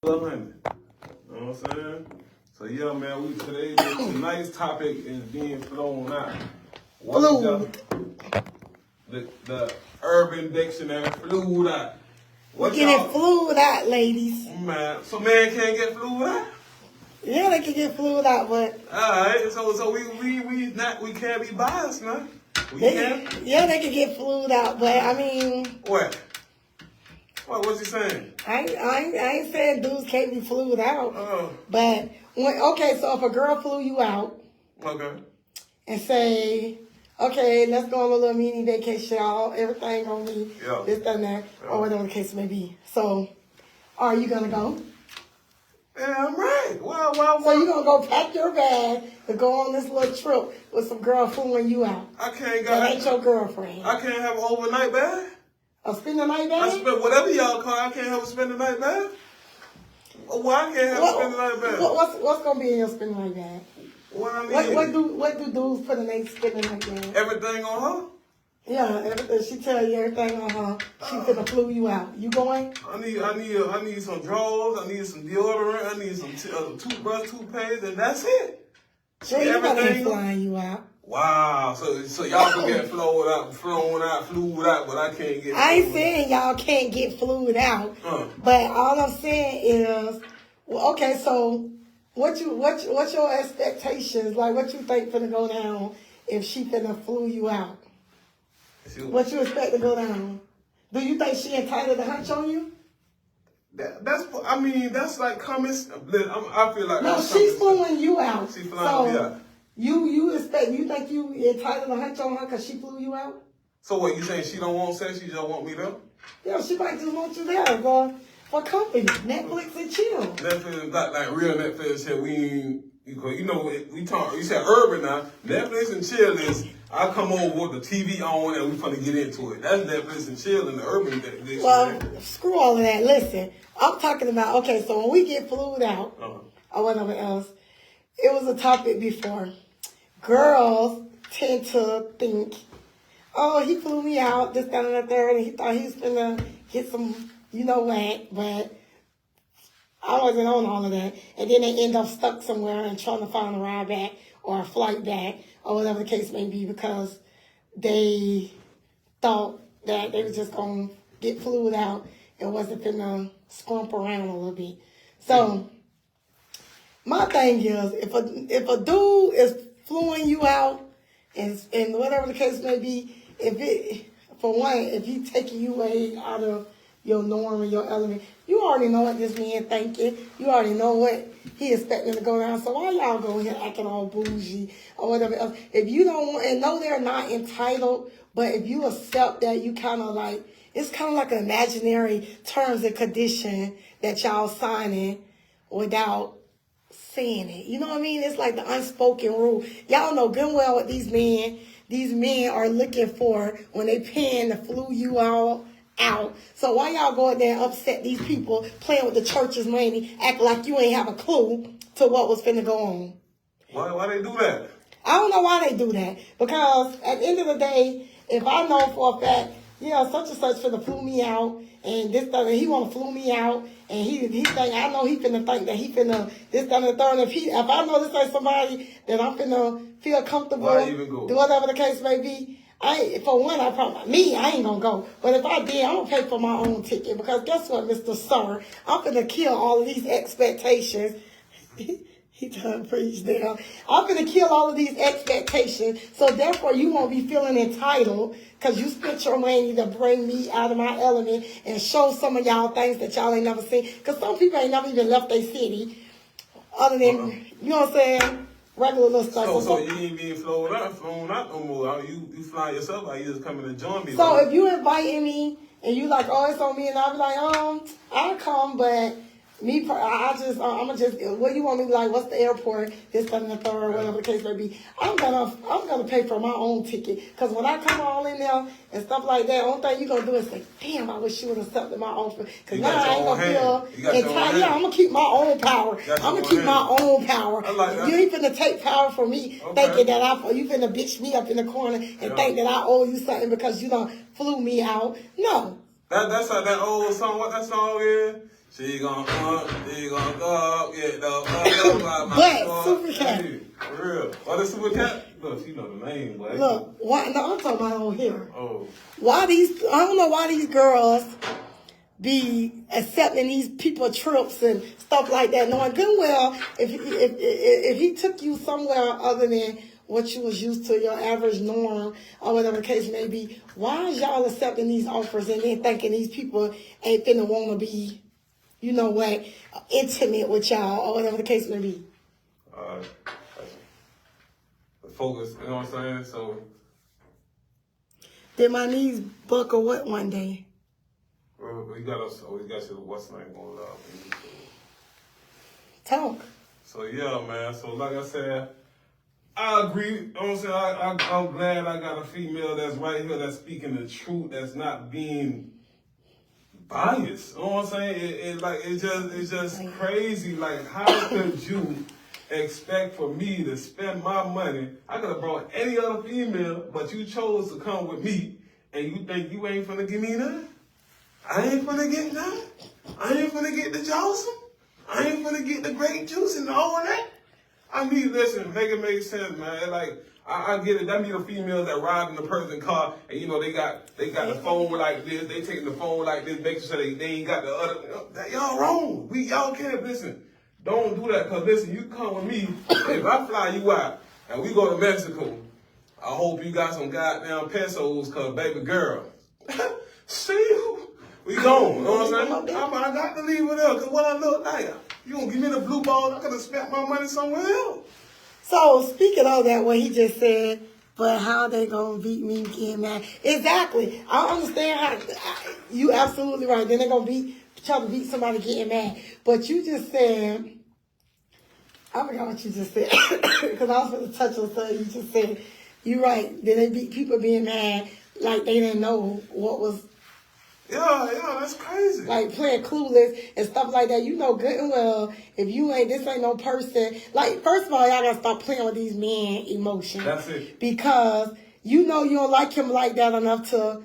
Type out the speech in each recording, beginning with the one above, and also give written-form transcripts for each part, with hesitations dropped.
You know what I'm saying? So yeah, man, tonight's topic is being flown out. The Urban Dictionary flew out. We're getting flued out, ladies. Man, so man can't get flued out? Yeah, they can get flued out, but alright, so we can't be biased, man. Yeah, they can get flued out, but I mean What? What's he saying? I ain't saying dudes can't be flued out. But so if a girl flew you out, and say, okay, let's go on a little mini vacation, everything on me, this, that, and that, or whatever the case may be. So, are you gonna go? Yeah, I'm right. Well. So you gonna go pack your bag to go on this little trip with some girl fooling you out? I can't go. That ain't your girlfriend. I can't have an overnight bag. A spend the night bag? I spend whatever y'all call. I can't have a spend the night bag. Why I can't have a spend the night bag? What's gonna be in your spend the night bag? What do dudes put in their spend the night bag? Everything on her. Yeah, everything. She tell you everything on her. She finna flew you out. You going? I need some drawers. I need some deodorant. I need some toothbrush, toothpaste, and that's it. Everything ain't flying you out. Wow. So y'all can get flown out, but I can't get. I ain't saying y'all can't get flued out, but all I'm saying is, okay, so what's your expectations? Like, what you think finna go down if she finna flew you out? What you expect to go down? Do you think she entitled to hunch on you? That's like comments. I feel like no, she's fluing you out. She flying me out. You think you entitled to hunch on her because she flew you out? So what, you saying she don't want sex, she just want me there? Yeah, she might just want you there for company. Netflix and chill. Netflix, like real Netflix shit. You said urban now. Netflix and chill is, I come over with the TV on and we finna get into it. That's Netflix and chill in the urban edition. Well, screw all of that. Listen, I'm talking about, okay, so when we get flued out or whatever else, it was a topic before. Girls tend to think, oh, he flew me out, this, that, and the third, and he thought he was going to get some, but I wasn't on all of that. And then they end up stuck somewhere and trying to find a ride back or a flight back or whatever the case may be because they thought that they was just going to get flued out and wasn't going to scrump around a little bit. So my thing is, if a dude is fluing you out and whatever the case may be, if he taking you way out of your norm and your element, you already know what this man thinking. You already know what he expecting to go down. So why y'all go here acting all bougie or whatever else? If you don't want, and no, they're not entitled, but if you accept that, you kind of like, it's kind of like an imaginary terms and condition that y'all signing without saying it. You know what I mean? It's like the unspoken rule. Y'all know good and well what these men are looking for when they paying to flew you all out. So why y'all go out there and upset these people playing with the church's money, acting like you ain't have a clue to what was finna go on? Why they do that? I don't know why they do that. Because at the end of the day, if I know for a fact, such and such finna flew me out, and this, that, and he wanna flew me out, and he think, I know he finna think that he finna this, that, and the third. If I know this ain't somebody that I'm finna feel comfortable, do whatever the case may be, I ain't gonna go. But if I did, I'm gonna pay for my own ticket because guess what, Mr. Sir? I'm gonna kill all of these expectations. He done preached there. I'm gonna kill all of these expectations. So therefore, you won't be feeling entitled because you spent your money to bring me out of my element and show some of y'all things that y'all ain't never seen. Because some people ain't never even left their city, other than you know what I'm saying. Regular little stuff. So you ain't being flown out no more. You fly yourself out. You just coming to join me. So if you inviting me and you like, oh, it's on me, and I'll be like, I'll come, but I'm gonna just, what you want me to like? What's the airport? This, that, and the third, whatever the case may be. I'm gonna pay for my own ticket because when I come all in there and stuff like that, the only thing you gonna do is say, damn, I wish you would have accepted my offer because now I ain't gonna feel entitled. Yeah, I'm gonna keep my own power. I'm gonna keep my own power. You ain't finna take power from me thinking that you finna bitch me up in the corner and think that I owe you something because you done flew me out. No. That's like that old song. What that song is? She gonna go, get the But Super Cat. For real. Oh, the Super Cat? Look, she know the name, boy. Look, why? No, I'm talking about over here. Oh. I don't know why these girls be accepting these people trips and stuff like that, knowing good and well if he took you somewhere other than what you was used to, your average norm or whatever the case may be, why is y'all accepting these offers and then thinking these people ain't finna want to be, you know what, intimate with y'all or whatever the case may be? The focus, you know what I'm saying? So did my knees buckle what one day? We got you what's name on Talk. So yeah, man. So like I said, I agree. You know what I'm saying? I'm glad I got a female that's right here that's speaking the truth, that's not being biased. You know what I'm saying? It's just crazy. Like, how could you expect for me to spend my money? I could have brought any other female, but you chose to come with me, and you think you ain't finna give me none? I ain't finna get none. I ain't finna get the Johnson. I ain't finna get the grape juice and all of that. I mean, listen, make it make sense, man. Like, I get it. That mean the females that ride in the person car, and you know they got the phone like this. They taking the phone like this, making sure they ain't got the other. Y'all wrong. Y'all can't listen. Don't do that, cause listen, you come with me. If I fly you out and we go to Mexico, I hope you got some goddamn pesos, cause baby girl, see you. We gone, you know what I'm saying? I got to leave it up, because what I look like, you gonna give me the blue ball, I could have spent my money somewhere else. So, speaking of that, what he just said, but how they gonna beat me getting mad? Exactly. I understand how, you absolutely right. Then they're gonna try to beat somebody getting mad. But you just said, I forgot what you just said, because I was going to touch on something you just said. You're right. Then they beat people being mad like they didn't know what was. Yeah, that's crazy. Like playing clueless and stuff like that. You know good and well, if this ain't no person. Like, first of all, y'all gotta stop playing with these men emotions. That's it. Because you know you don't like him like that enough to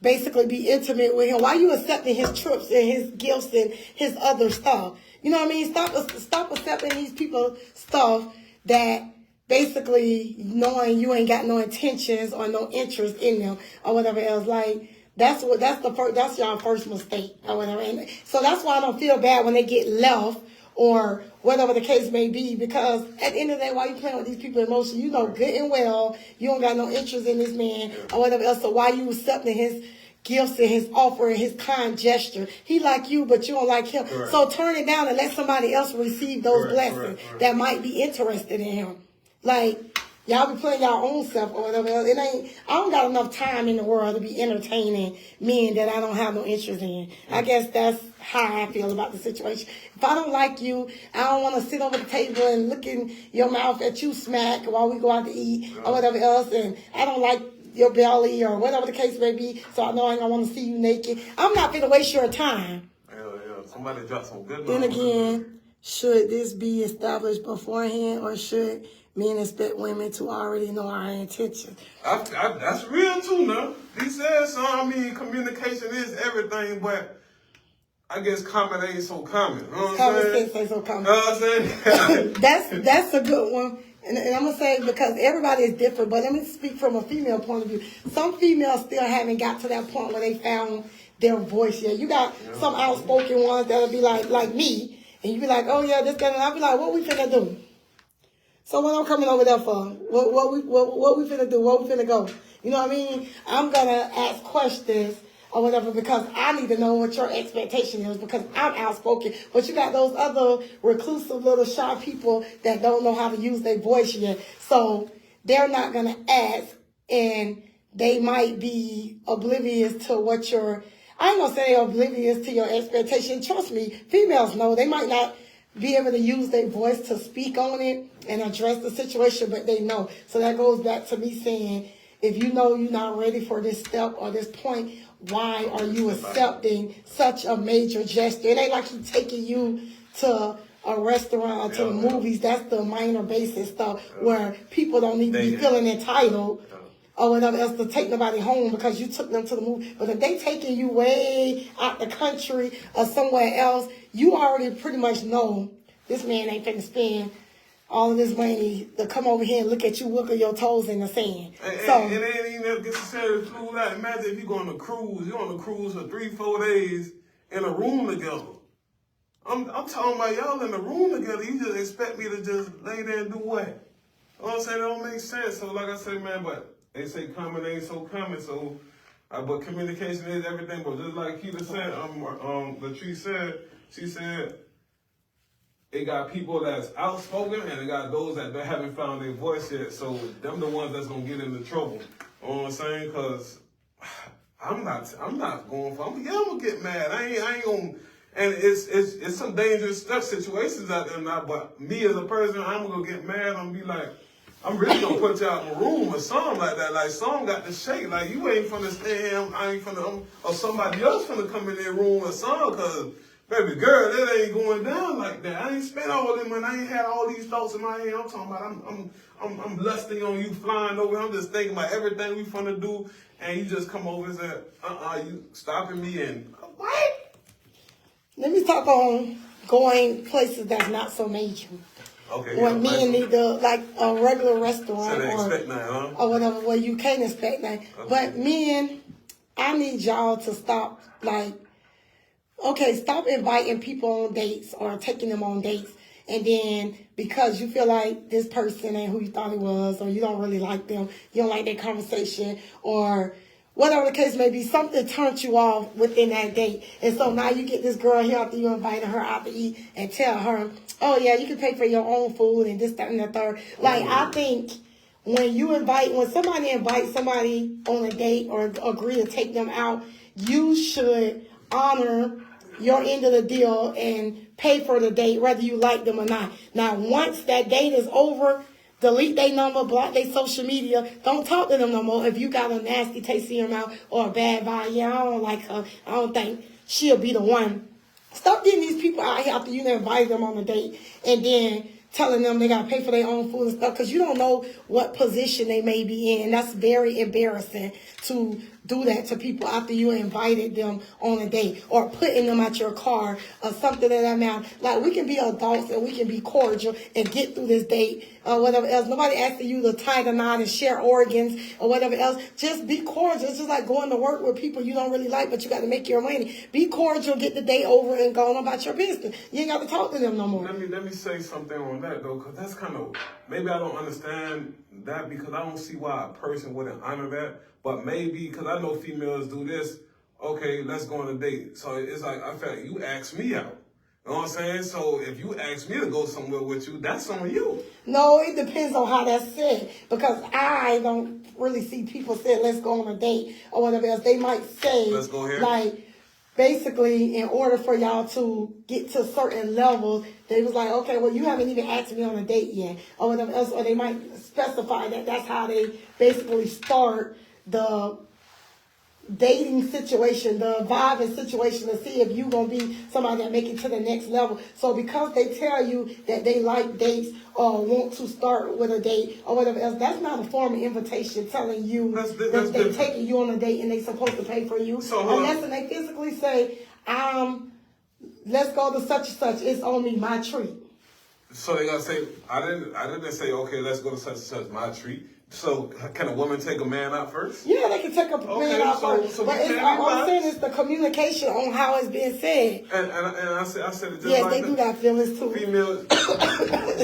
basically be intimate with him. Why you accepting his trips and his gifts and his other stuff? You know what I mean? Stop accepting these people stuff that basically knowing you ain't got no intentions or no interest in them or whatever else. Like, that's y'all first mistake or whatever. And so that's why I don't feel bad when they get left or whatever the case may be, because at the end of the day, why you playing with these people's emotions? You know good and well you don't got no interest in this man or whatever else. So why you accepting his gifts and his offer and his kind gesture? He like you, but you don't like him. Correct. So turn it down and let somebody else receive those blessings that might be interested in him. Like, y'all be playing y'all own self or whatever. I don't got enough time in the world to be entertaining men that I don't have no interest in. I guess that's how I feel about the situation. If I don't like you, I don't want to sit over the table and look in your mouth at you smack while we go out to eat or whatever else. And I don't like your belly or whatever the case may be, so I know I don't want to see you naked. I'm not going to waste your time. Yeah. Somebody dropped some good. Then again, should this be established beforehand, or should men expect women to already know our intentions? That's real too now. He said so. I mean, communication is everything, but I guess common ain't so common. You know what I'm saying? Common sense ain't so common. You know what I'm saying? That's a good one. And I'm going to say, because everybody is different, but let me speak from a female point of view. Some females still haven't got to that point where they found their voice yet. You got some outspoken ones that'll be like me, and you be like, oh yeah, this, that, and I'll be like, what we finna do? So what I'm coming over there for? What we finna do? What we finna go? You know what I mean? I'm gonna ask questions or whatever, because I need to know what your expectation is, because I'm outspoken. But you got those other reclusive little shy people that don't know how to use their voice yet. So they're not going to ask, and they might be oblivious to what I ain't going to say oblivious to your expectation. Trust me, females know. They might not be able to use their voice to speak on it and address the situation, but they know. So that goes back to me saying, if you know you're not ready for this step or this point, why are you accepting such a major gesture? It ain't like he's taking you to a restaurant or to the movies. That's the minor basic stuff where people don't need to be feeling entitled or whatever else to take nobody home because you took them to the movie. But if they taking you way out the country or somewhere else, you already pretty much know this man ain't finna spend all of this money to come over here and look at you wiggle your toes in the sand. And it ain't even necessarily flew out. Imagine if you're on a cruise. You're on a cruise for 3-4 days in a room together. I'm talking about y'all in the room together. You just expect me to just lay there and do what? You know what I'm saying? That don't make sense. So like I said, man, but they say common ain't so common. So, but communication is everything. But just like Keita said, Latrice said, she said, it got people that's outspoken and it got those that they haven't found their voice yet. So them the ones that's gonna get into trouble. You know what I'm saying? Cause I'm not going for. I'm gonna get mad. I ain't gonna. And it's some dangerous stuff, situations out there now. But me as a person, I'm gonna get mad. I'm gonna be like, I'm really gonna put you out in my room or something like that. Like something got to shake. Like you ain't finna stay here. I ain't finna. Or somebody else finna come in their room or something. Cause baby girl, that ain't going down like that. I ain't spent all this money. I ain't had all these thoughts in my head. I'm talking about I'm lusting on you flying over. I'm just thinking about everything we finna do, and you just come over and say, you stopping me and what? Let me talk on going places that's not so major. Okay. When men need to, like a regular restaurant so they expect that, huh? or whatever, where you can't expect that. Okay. But men, I need y'all to stop, like, okay, stop inviting people on dates or taking them on dates. And then because you feel like this person ain't who you thought he was, or you don't really like them, you don't like their conversation, or whatever the case may be, something turned you off within that date. And so now you get this girl here after you invited her out to eat and tell her, oh yeah, you can pay for your own food and this, that, and the third. Like, I think when somebody invites somebody on a date or agree to take them out, you should honor your end of the deal and pay for the date, whether you like them or not. Now, once that date is over, delete their number, block their social media. Don't talk to them no more. If you got a nasty taste in your mouth or a bad vibe, yeah, I don't like her. I don't think she'll be the one. Stop getting these people out here after you invite them on a date and then telling them they got to pay for their own food and stuff because you don't know what position they may be in. And that's very embarrassing to do that to people after you invited them on a date or putting them at your car or something of that matter. Like, we can be adults and we can be cordial and get through this date or whatever else. Nobody asking you to tie the knot and share organs or whatever else. Just be cordial. It's just like going to work with people you don't really like, but you got to make your money. Be cordial, get the date over, and go on about your business. You ain't got to talk to them no more. Let me say something on that, though, because that's kind of, maybe I don't understand that because I don't see why a person wouldn't honor that. But maybe, because I know females do this, okay, let's go on a date. So it's like, I feel like you asked me out. You know what I'm saying? So if you ask me to go somewhere with you, that's on you. No, it depends on how that's said. Because I don't really see people say, let's go on a date or whatever else. They might say, let's go here. Like, basically, in order for y'all to get to certain levels, they was like, okay, well, you haven't even asked me on a date yet or whatever else. Or they might specify that that's how they basically start the dating situation, the vibing situation, to see if you gonna be somebody that make it to the next level. So because they tell you that they like dates or want to start with a date or whatever else, that's not a form of invitation telling you that they're taking you on a date and they supposed to pay for you. So, unless they physically say, let's go to such and such, it's on me, my treat. So they gotta say, I didn't say, okay, let's go to such and such, my treat. So can a woman take a man out first? Yeah, they can take a man out first. So but I'm saying it's the communication on how it's being said. And I said it just yes, like they do got feelings too. Females.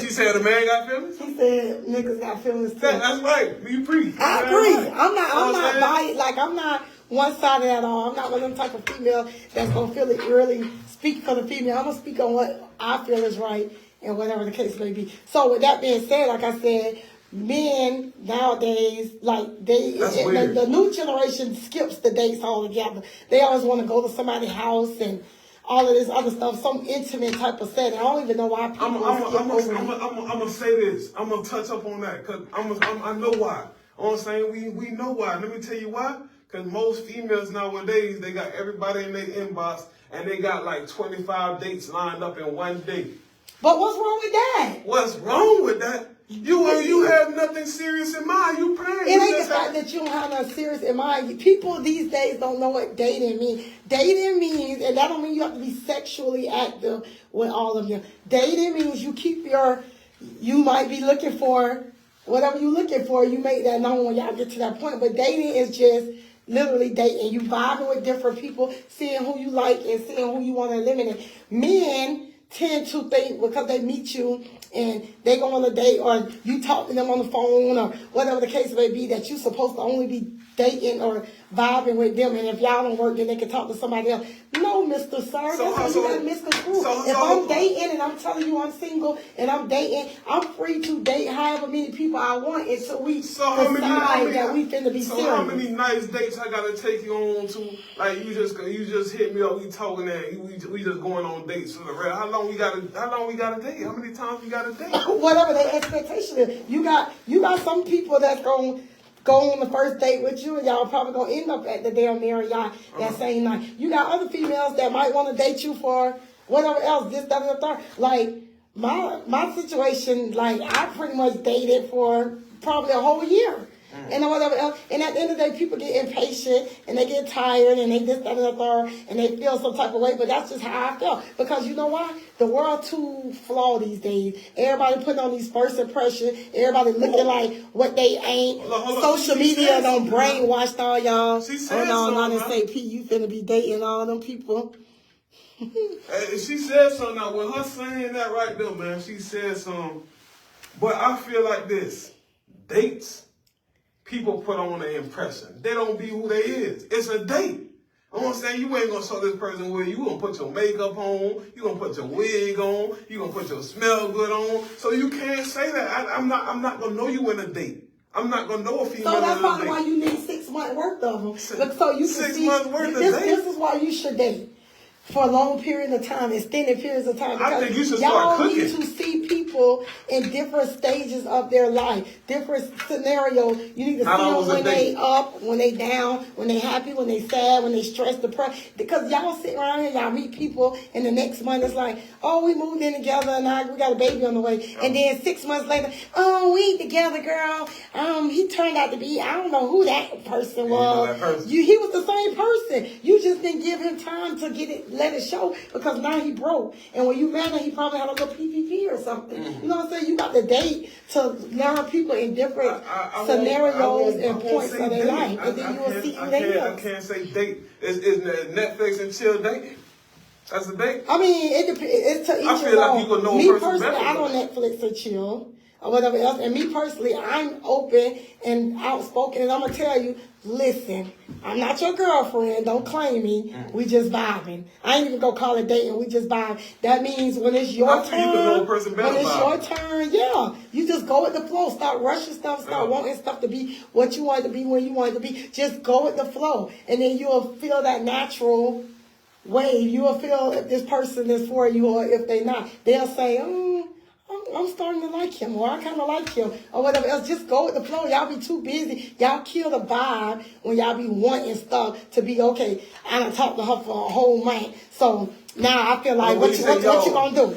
She said a man got feelings? He said niggas got feelings too. That's right. You agree. I agree. Right. I'm not biased. Like, I'm not one-sided at all. I'm not one of them type of female that's going to feel it really speak for the female. I'm going to speak on what I feel is right and whatever the case may be. So with that being said, like I said, men nowadays, like the new generation skips the dates altogether. They always want to go to somebody's house and all of this other stuff, some intimate type of setting. I don't even know why people I'm gonna say this. I'm gonna touch up on that because I know why. You know what I'm saying? We know why. Let me tell you why. Because most females nowadays, they got everybody in their inbox and they got like 25 dates lined up in one day. But what's wrong with that? What's wrong with that You have nothing serious in mind. You playing. It ain't the fact that you don't have nothing serious in mind. People these days don't know what dating means. Dating means, and that don't mean you have to be sexually active with all of them. Dating means you might be looking for whatever you're looking for. You make that known when y'all get to that point. But dating is just literally dating. You vibing with different people, seeing who you like and seeing who you want to eliminate. Men tend to think because they meet you and they go on a date or you talk to them on the phone or whatever the case may be that you're supposed to only be dating or vibing with them, and if y'all don't work then they can talk to somebody else. No, Mr. Sir, that's how you gotta misconstrue. If I'm dating and I'm telling you I'm single and I'm dating, I'm free to date however many people I want until we decide that we finna be serious. So how many nice dates I gotta take you on to? Like you just hit me up, we talking and we just going on dates for the real. How long we gotta date? How many times we gotta date? Whatever the expectation is. You got some people that's gonna go on the first date with you, and y'all probably gonna end up at the damn Marriott that same night. You got other females that might want to date you for whatever else, this, that, and the third. Like my situation, like I pretty much dated for probably a whole year. And whatever else. And at the end of the day, people get impatient and they get tired and they this, that, and the third, and they feel some type of way. But that's just how I felt. Because you know why? The world too flawed these days. Everybody putting on these first impressions. Everybody looking like what they ain't. Hold on. Social media done brainwashed all y'all. She said not to say, P, you finna be dating all them people. She said something now. With her saying that right there, man, she said something. But I feel like this. Dates. People put on an impression. They don't be who they is. It's a date. I'm gonna say you ain't gonna show this person where you gonna put your makeup on, you gonna put your wig on, you gonna put your smell good on. So you can't say that. I'm not gonna know you in a date. I'm not gonna know a female. So that's probably why you need 6 months worth of them. So you can 6 months worth of dates. This is why you should date. For a long period of time, extended periods of time. I think you should start cooking. Y'all need to see people in different stages of their life, different scenarios. You need to see them when they up, when they down, when they happy, when they sad, when they stressed, depressed. Because y'all sit around here, y'all meet people, and the next month it's like, oh, we moved in together, and we got a baby on the way. And then 6 months later, oh, we ain't together, girl. He turned out to be, I don't know who that person was. He was the same person. You just didn't give him time to get it. Let it show because now he broke. And when you met him, he probably had a little PPP or something. Mm-hmm. You know what I'm saying? You got to date to learn people in different scenarios and points of their life. And then you will see who they are. I can't say date. Is Netflix and chill dating? That's a date? I mean, it depends. It's to each I feel like people know me person personally, better. I don't Netflix or chill or whatever else. And me personally, I'm open and outspoken. And I'm going to tell you, listen, I'm not your girlfriend. Don't claim me. We just vibing. I ain't even going to call it dating. We just vibe. That means when it's your turn, yeah, you just go with the flow. Stop rushing stuff. Stop wanting stuff to be what you want it to be when you want it to be. Just go with the flow. And then you'll feel that natural wave. You will feel if this person is for you or if they're not. They'll say, I'm starting to like him, or I kind of like him, or whatever else. Just go with the flow. Y'all be too busy. Y'all kill the vibe when y'all be wanting stuff to be okay. I done talked to her for a whole month, so now I feel like what you gonna do?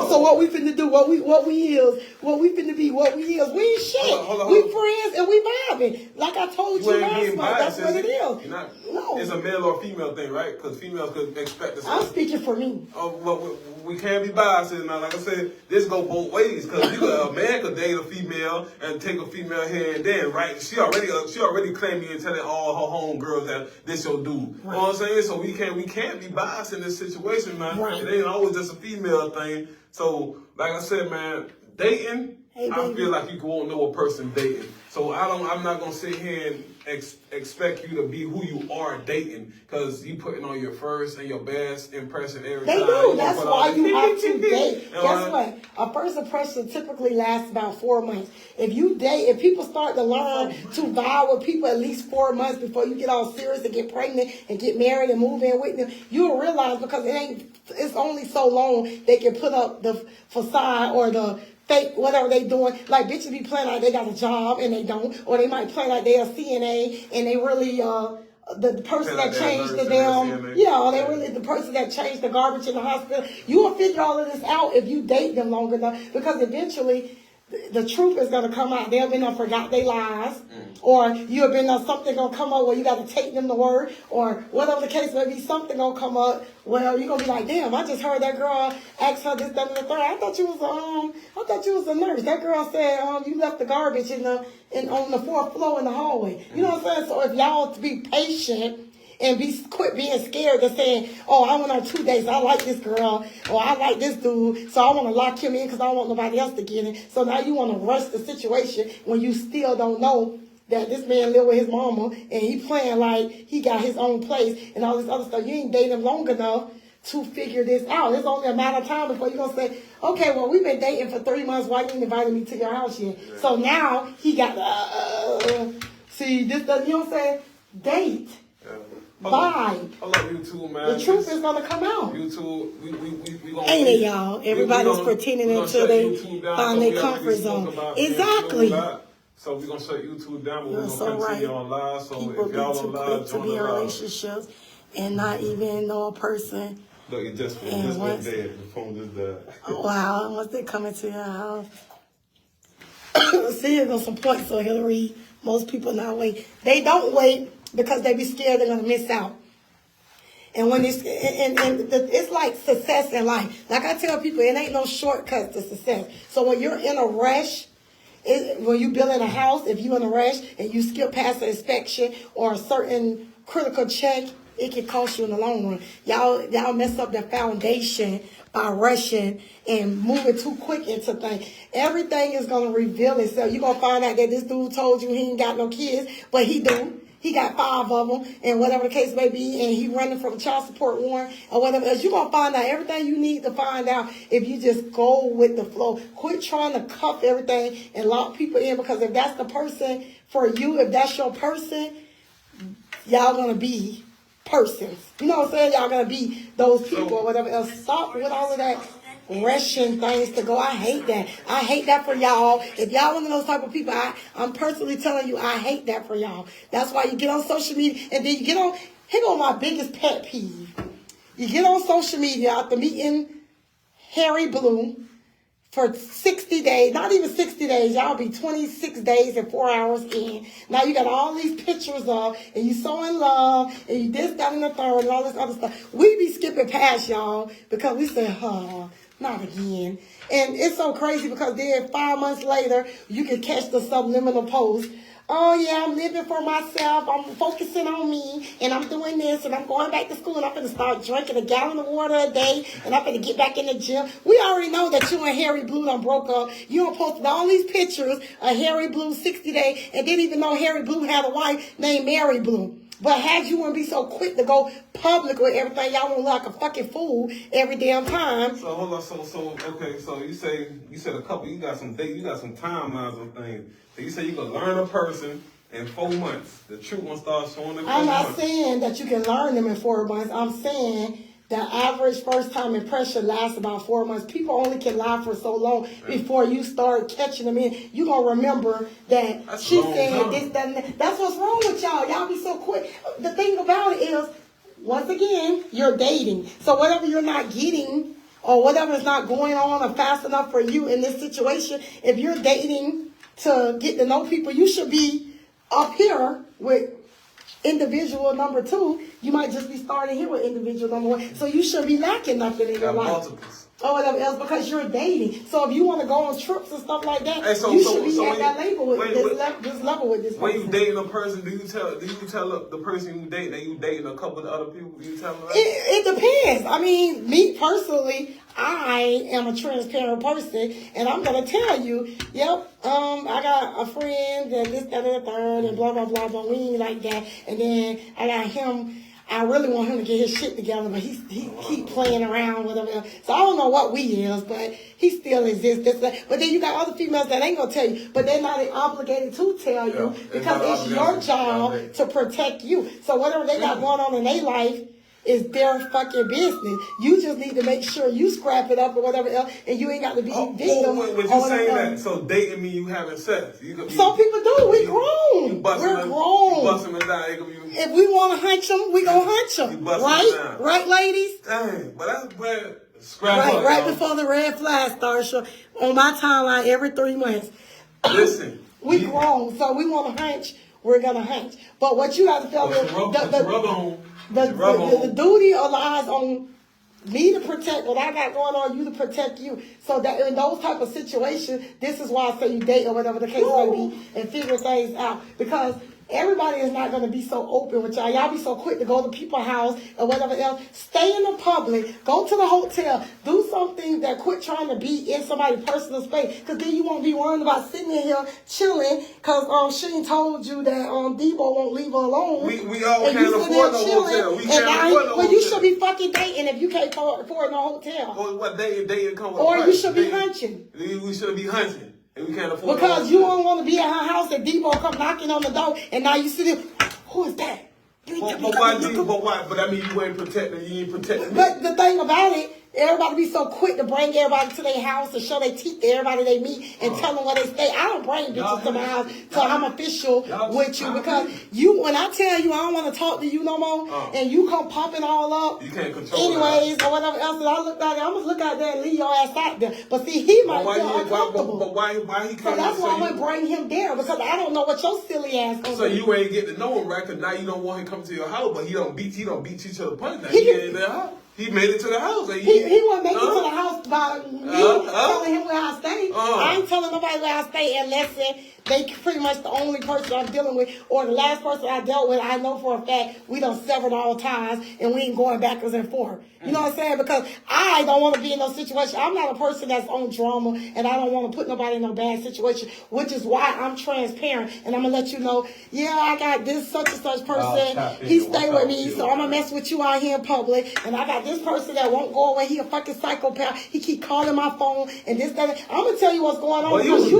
So what we finna do? What we is? What we finna be? What we is? We ain't shit. Hold on. We friends and we vibing. Like I told you last month, that's what it is. No, it's a male or female thing, right? Because females could expect the same. I'm speaking for me. Well, we can't be biased now. Like I said, this go both ways. Because a man could date a female and take a female here and there, right? She already claiming and telling all her homegirls that this your dude. Right. You know what I'm saying? So we can't be biased in this situation, man. Right. It ain't always just a female thing. So, like I said, man, dating, I feel like you won't know a person dating. So I'm not gonna sit here and expect you to be who you are dating, because you putting on your first and your best impression every time. They do. That's why you have to date. Guess what? A first impression typically lasts about 4 months. If people start to learn to vibe with people at least 4 months before you get all serious and get pregnant and get married and move in with them, you'll realize because it's only so long they can put up the facade or the fake whatever they doing. Like bitches be playing like they got a job and they don't, or they might play like they a CNA and they really the person that changed the the person that changed the garbage in the hospital. You will figure all of this out if you date them long enough, because eventually the truth is gonna come out. They'll be done forgot their lies, or you have been on something gonna come up where you got to take them to work, or whatever the case may be. Something gonna come up. Well, you're gonna be like, damn, I just heard that girl ask her this, that, and the third. I thought you was a nurse. That girl said you left the garbage on the 4th floor in the hallway. You know what I'm saying? So if y'all to be patient. And quit being scared of saying, oh, I went on 2 dates. I like this girl, or I like this dude, so I want to lock him in because I don't want nobody else to get in. So now you want to rush the situation when you still don't know that this man live with his mama and he playing like he got his own place and all this other stuff. You ain't dating him long enough to figure this out. It's only a matter of time before you're going to say, okay, well, we've been dating for 3 months. Why you ain't invited me to your house yet? Yeah. So now he got, see, this, you know what I'm saying? Date. Bye. I love you too, man. The truth is gonna come out. You too. We gonna ain't it, y'all? Everybody's pretending until they find their comfort zone. Exactly. So we're gonna shut YouTube down, but we're gonna continue on live. So people if y'all on live, to be in relationships and not even know a person. Look, it just went dead. The phone just died. Wow! Once they come into your house, see, there's some points on Hillary. Most people not wait. They don't wait. Because they be scared they're gonna miss out, and when it's like success in life. Like I tell people, it ain't no shortcuts to success. So when you're in a rush, when you building a house, if you're in a rush and you skip past an inspection or a certain critical check, it can cost you in the long run. Y'all mess up the foundation by rushing and moving too quick into things. Everything is gonna reveal itself. You're gonna find out that this dude told you he ain't got no kids, but he do. He got 5 of them, and whatever the case may be, and he running from child support warrant or whatever else. You're going to find out everything you need to find out if you just go with the flow. Quit trying to cuff everything and lock people in, because if that's the person for you, if that's your person, y'all going to be persons. You know what I'm saying? Y'all going to be those people or whatever else. Stop with all of that rushing things to go. I hate that. I hate that for y'all. If y'all one of those type of people, I'm personally telling you, I hate that for y'all. That's why you get on social media and then you get on, here go my biggest pet peeve. You get on social media after meeting Harry Blue for 60 days, not even 60 days, y'all be 26 days and 4 hours in. Now you got all these pictures of, and you so in love, and you this, that, and the third, and all this other stuff. We be skipping past y'all because we say, not again. And it's so crazy because then 5 months later, you can catch the subliminal post. Oh, yeah, I'm living for myself. I'm focusing on me, and I'm doing this, and I'm going back to school, and I'm going to start drinking a gallon of water a day, and I'm going to get back in the gym. We already know that you and Harry Blue done broke up. You done posted all these pictures of Harry Blue 60 days, and didn't even know Harry Blue had a wife named Mary Blue. But had you wouldn't be so quick to go public with everything, y'all won't look like a fucking fool every damn time. So hold on, okay, so you said a couple, you got some timelines on things. So you say you can learn a person in 4 months. The truth won't start showing in 4 months. I'm not saying that you can learn them in 4 months. I'm saying the average first time impression lasts about 4 months. People only can lie for so long before you start catching them in. You gonna remember that she said this, that, and that. That's what's wrong with y'all. Y'all be so quick. The thing about it is, once again, you're dating. So whatever you're not getting or whatever is not going on or fast enough for you in this situation, if you're dating to get to know people, you should be up here with individual number 2. You might just be starting here with individual number 1. So you should be lacking nothing in your life. Multiples. Or whatever else, because you're dating. So if you want to go on trips and stuff like that, you should be at that level with this level with this person. When you dating a person, do you tell the person you date that you dating a couple of other people? Do you tell them that? It depends. I mean, me personally, I am a transparent person, and I'm gonna tell you, yep, I got a friend and this, that, and the third, and blah blah blah blah. We ain't like that. And then I got him. I really want him to get his shit together, but he keep playing around with him. So I don't know what we is, but he still exists. But then you got other females that ain't gonna tell you, but they're not obligated to tell you because it's your job to protect you. So whatever they got going on in their life is their fucking business. You just need to make sure you scrap it up or whatever else, and you ain't got to be victim. When you saying that, so dating me, you having sex. Some people do. We grown. We're grown. You bust them and down. If we want to hunch them, we gonna hunch them. Right? Right, ladies? Dang, but Right before the red flag starts on my timeline every 3 months. Listen. We grown, so we want to hunch, we're going to hunch. But what you got to feel is the duty lies on me to protect what I got going on, you to protect you. So that in those type of situations, this is why I say you date or whatever the case may be and figure things out. Because everybody is not going to be so open with y'all. Y'all be so quick to go to people's house or whatever else. Stay in the public. Go to the hotel. Do something that quit trying to be in somebody's personal space. Because then you won't be worrying about sitting in here chilling because Sheen told you that Debo won't leave her alone. We all can't afford no hotel. We can't afford no hotel. You should be fucking dating if you can't afford no hotel. Well, what dating come with or you should be hunching. We should be hunching. And we can't afford because you don't want to be at her house and Debo come knocking on the door and now you see them. Who is that? But I mean you ain't protecting. You ain't protecting. But the thing about it, everybody be so quick to bring everybody to their house and show their teeth to everybody they meet and tell them where they stay. I don't bring bitches to my house till I'm official with you because when I tell you I don't want to talk to you no more and you come popping all up. You can't control anyways or whatever else. And I look out there, I'm gonna look out there and leave your ass out there. But see, he might feel uncomfortable. But why he can't? So that's why I'm gonna bring him there because I don't know what your silly ass gonna do. So you ain't get to know him right because now you don't want him come to your house, but he don't beat you to the punch. Now he ain't in their house. He made it to the house. He wouldn't make it to the house by me telling him where I stay. I ain't telling nobody where I stay unless they pretty much the only person I'm dealing with or the last person I dealt with. I know for a fact we done severed all ties and we ain't going backwards and forth. You know what I'm saying? Because I don't want to be in no situation. I'm not a person that's on drama and I don't want to put nobody in a bad situation, which is why I'm transparent and I'm going to let you know, I got this such and such person. He stay with me, so I'm going to mess with you out here in public. And I got this person that won't go away. He a fucking psychopath. He keep calling my phone and this, that. I'm going to tell you what's going on because you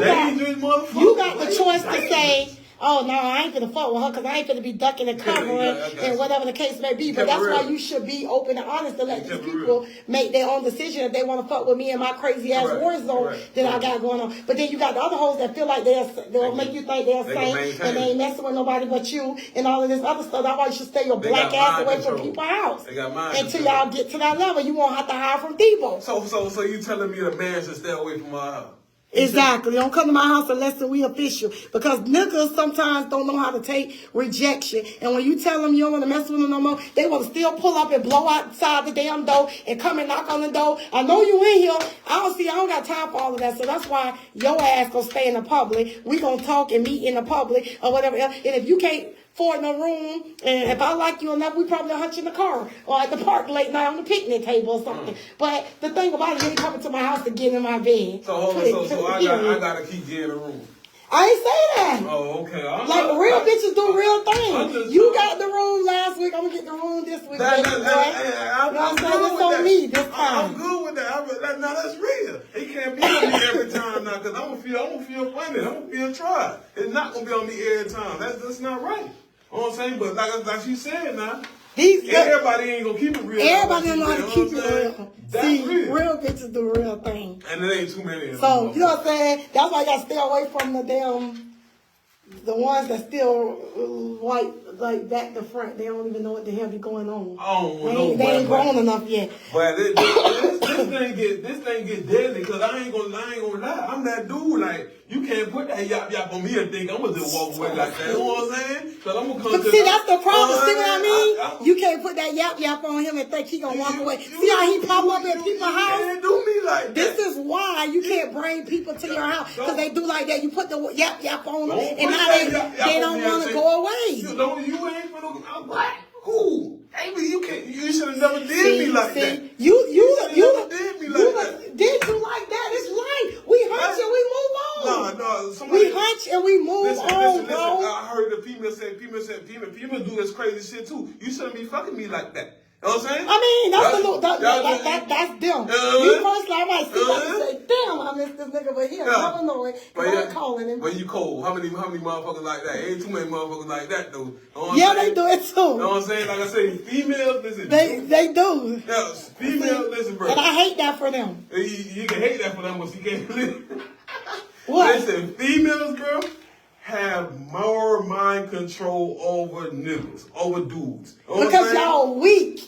got the choice to say, oh, no, I ain't gonna fuck with her because I ain't gonna be ducking and covering and whatever the case may be. But that's why you should be open and honest to let these people make their own decision if they want to fuck with me in my crazy ass war zone that I got going on. But then you got the other hoes that feel like they'll make you think they're safe and they ain't messing with nobody but you and all of this other stuff. That's why you should stay your black ass away from people's house until y'all get to that level. You won't have to hide from Debo. So you telling me the man should stay away from my house? Exactly. Don't come to my house unless we official. Because niggas sometimes don't know how to take rejection. And when you tell them you don't want to mess with them no more, they want to still pull up and blow outside the damn door and come and knock on the door. I know you in here. I don't got time for all of that. So that's why your ass gonna stay in the public. We gonna talk and meet in the public or whatever else. And if you can't afford no room, and if I like you enough, we probably hunch in the car or at the park late night on the picnic table or something. But the thing about it, you ain't coming to my house to get in my bed. So I gotta keep you in the room. I ain't say that. Oh, okay. Real bitches do real things. You got the room last week. I'm gonna get the room this week. I'm good with that. I'm good with that. Now that's real. He can't be on me every time now because I'm gonna feel funny. I'm gonna feel tried. It's not gonna be on me every time. That's not right. You know what I'm saying? But like she said now, everybody ain't gonna keep it real. Everybody don't know how to keep it real. See, real bitches do real things. And it ain't too many of them. So, you know what I'm saying? That's why you gotta stay away from the ones that still white, like back to front. They don't even know what the hell be going on. They ain't grown enough yet. But this thing get deadly because I ain't gonna lie. I'm that dude. Like you can't put that yap on me and think I'm gonna just walk away like that. You know what I'm saying? Because I'm gonna come. But see, that's the problem. See what I mean? You can't put that yap on him and think he gonna walk away. See how he pop up at people's house? They do me like that. This is why you can't bring people to your house because they do like that. You put the yap on them and now they don't want to go away. You ain't gonna. Who? Amy, you can't. You should have never did me like that. You did me like that. Did you like that? It's life. We hunch and we move on. No. We hunch and we move on, bro. I heard the female say, female do this crazy shit too. You shouldn't be fucking me like that. You know what I'm saying? I mean, that's them. Me personally, I might see that and say, damn, I miss this nigga, but he'll never know it. I'm calling him. But you cold. How many motherfuckers like that? Ain't too many motherfuckers like that, though. They do it too. You know what I'm saying? Like I say, females, listen. They do. Yeah, females, listen, bro. And I hate that for them. You can hate that for them, but you can't live. What? Listen, females, girl, have more mind control over niggas, over dudes. Because y'all weak.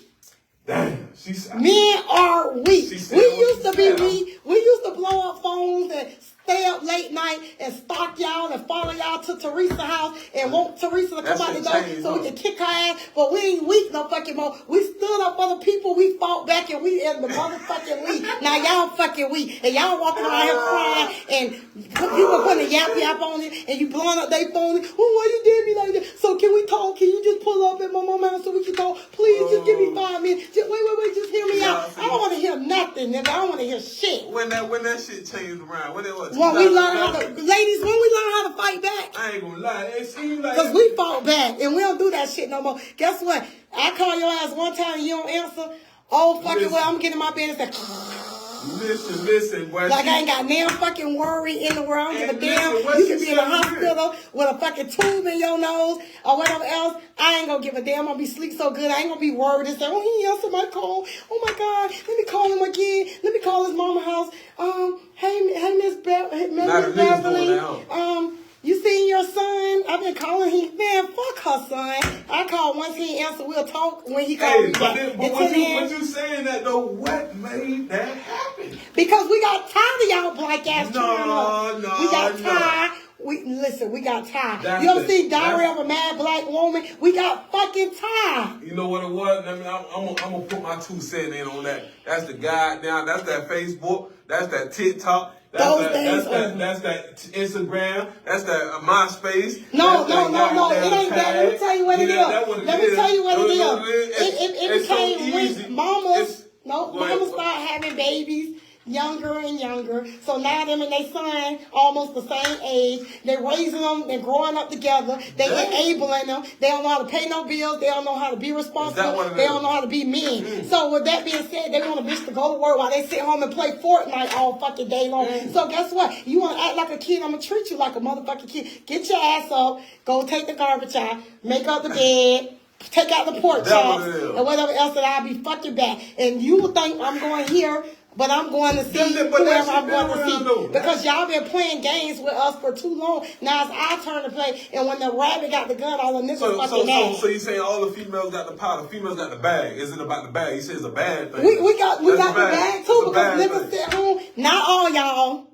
Damn, she said. Men are weak. We She said what used to she be said. weak. We used to blow up phones and stay up late night and stalk y'all and follow y'all to Teresa's house and want Teresa to come out the door so we can kick her ass. But we ain't weak no fucking more. We stood up for the people. We fought back and we in the motherfucking league. Now y'all fucking weak. And y'all walking around here crying and people putting a yap on it and you blowing up their phone. Oh, why you did me like that? So can we talk? Can you just pull up at my mama's house so we can talk? Please, just give me 5 minutes. Just, wait, just hear me out. I don't want to hear nothing, nigga. I don't want to hear shit. When that shit changed around, when it was. When we learn how to, ladies, when we learn how to fight back. I ain't gonna lie, it seems like. Because we fought back and we don't do that shit no more. Guess what? I call your ass one time and you don't answer. Oh, fucking well, I'm getting my bed and say, Listen, boy. like I ain't got no fucking worry in the world. I don't give a damn. You can be in the hospital with a fucking tube in your nose or whatever else. I ain't gonna give a damn. I'm gonna be sleep so good. I ain't gonna be worried and say, oh, he answered my call. Oh my God. Let me call him again. Let me call his mama house. Hey, Miss Beverly. You seen your son? I've been calling him. Man, fuck her son. I call once he answer, we'll talk when he calls me back. But what you saying that though, what made that happen? Because we got tired of y'all black ass No. We got tired. We got tired. You ever see Diary of a Mad Black Woman? We got fucking tired. You know what it was? I mean, I'm gonna put my 2 cents in on that. That's the goddamn. That's that Facebook. That's that TikTok. That's that Instagram. That's that MySpace. No. It ain't that. Let me tell you what it is. Let me tell you what it is. It became when mamas start having babies younger and younger. So now them and their son almost the same age. They're raising them. They're growing up together. They're enabling them. They don't know how to pay no bills. They don't know how to be responsible. They don't know how to be men. So with that being said, they want a bitch to go to work while they sit home and play Fortnite all fucking day long. So guess what? You want to act like a kid, I'm going to treat you like a motherfucking kid. Get your ass up. Go take the garbage out. Make up the bed. Take out the pork chops. And whatever else that I'll be fucking back. And you will think I'm going here. But I'm going to see whoever I'm going to see. Because y'all been playing games with us for too long. Now it's our turn to play. And when the rabbit got the gun, all the niggas fucking mad. So you saying all the females got the power, the females got the bag. Is it about the bag? You say it's a bad thing. We got the bag too. Because niggas sit home. Not all y'all.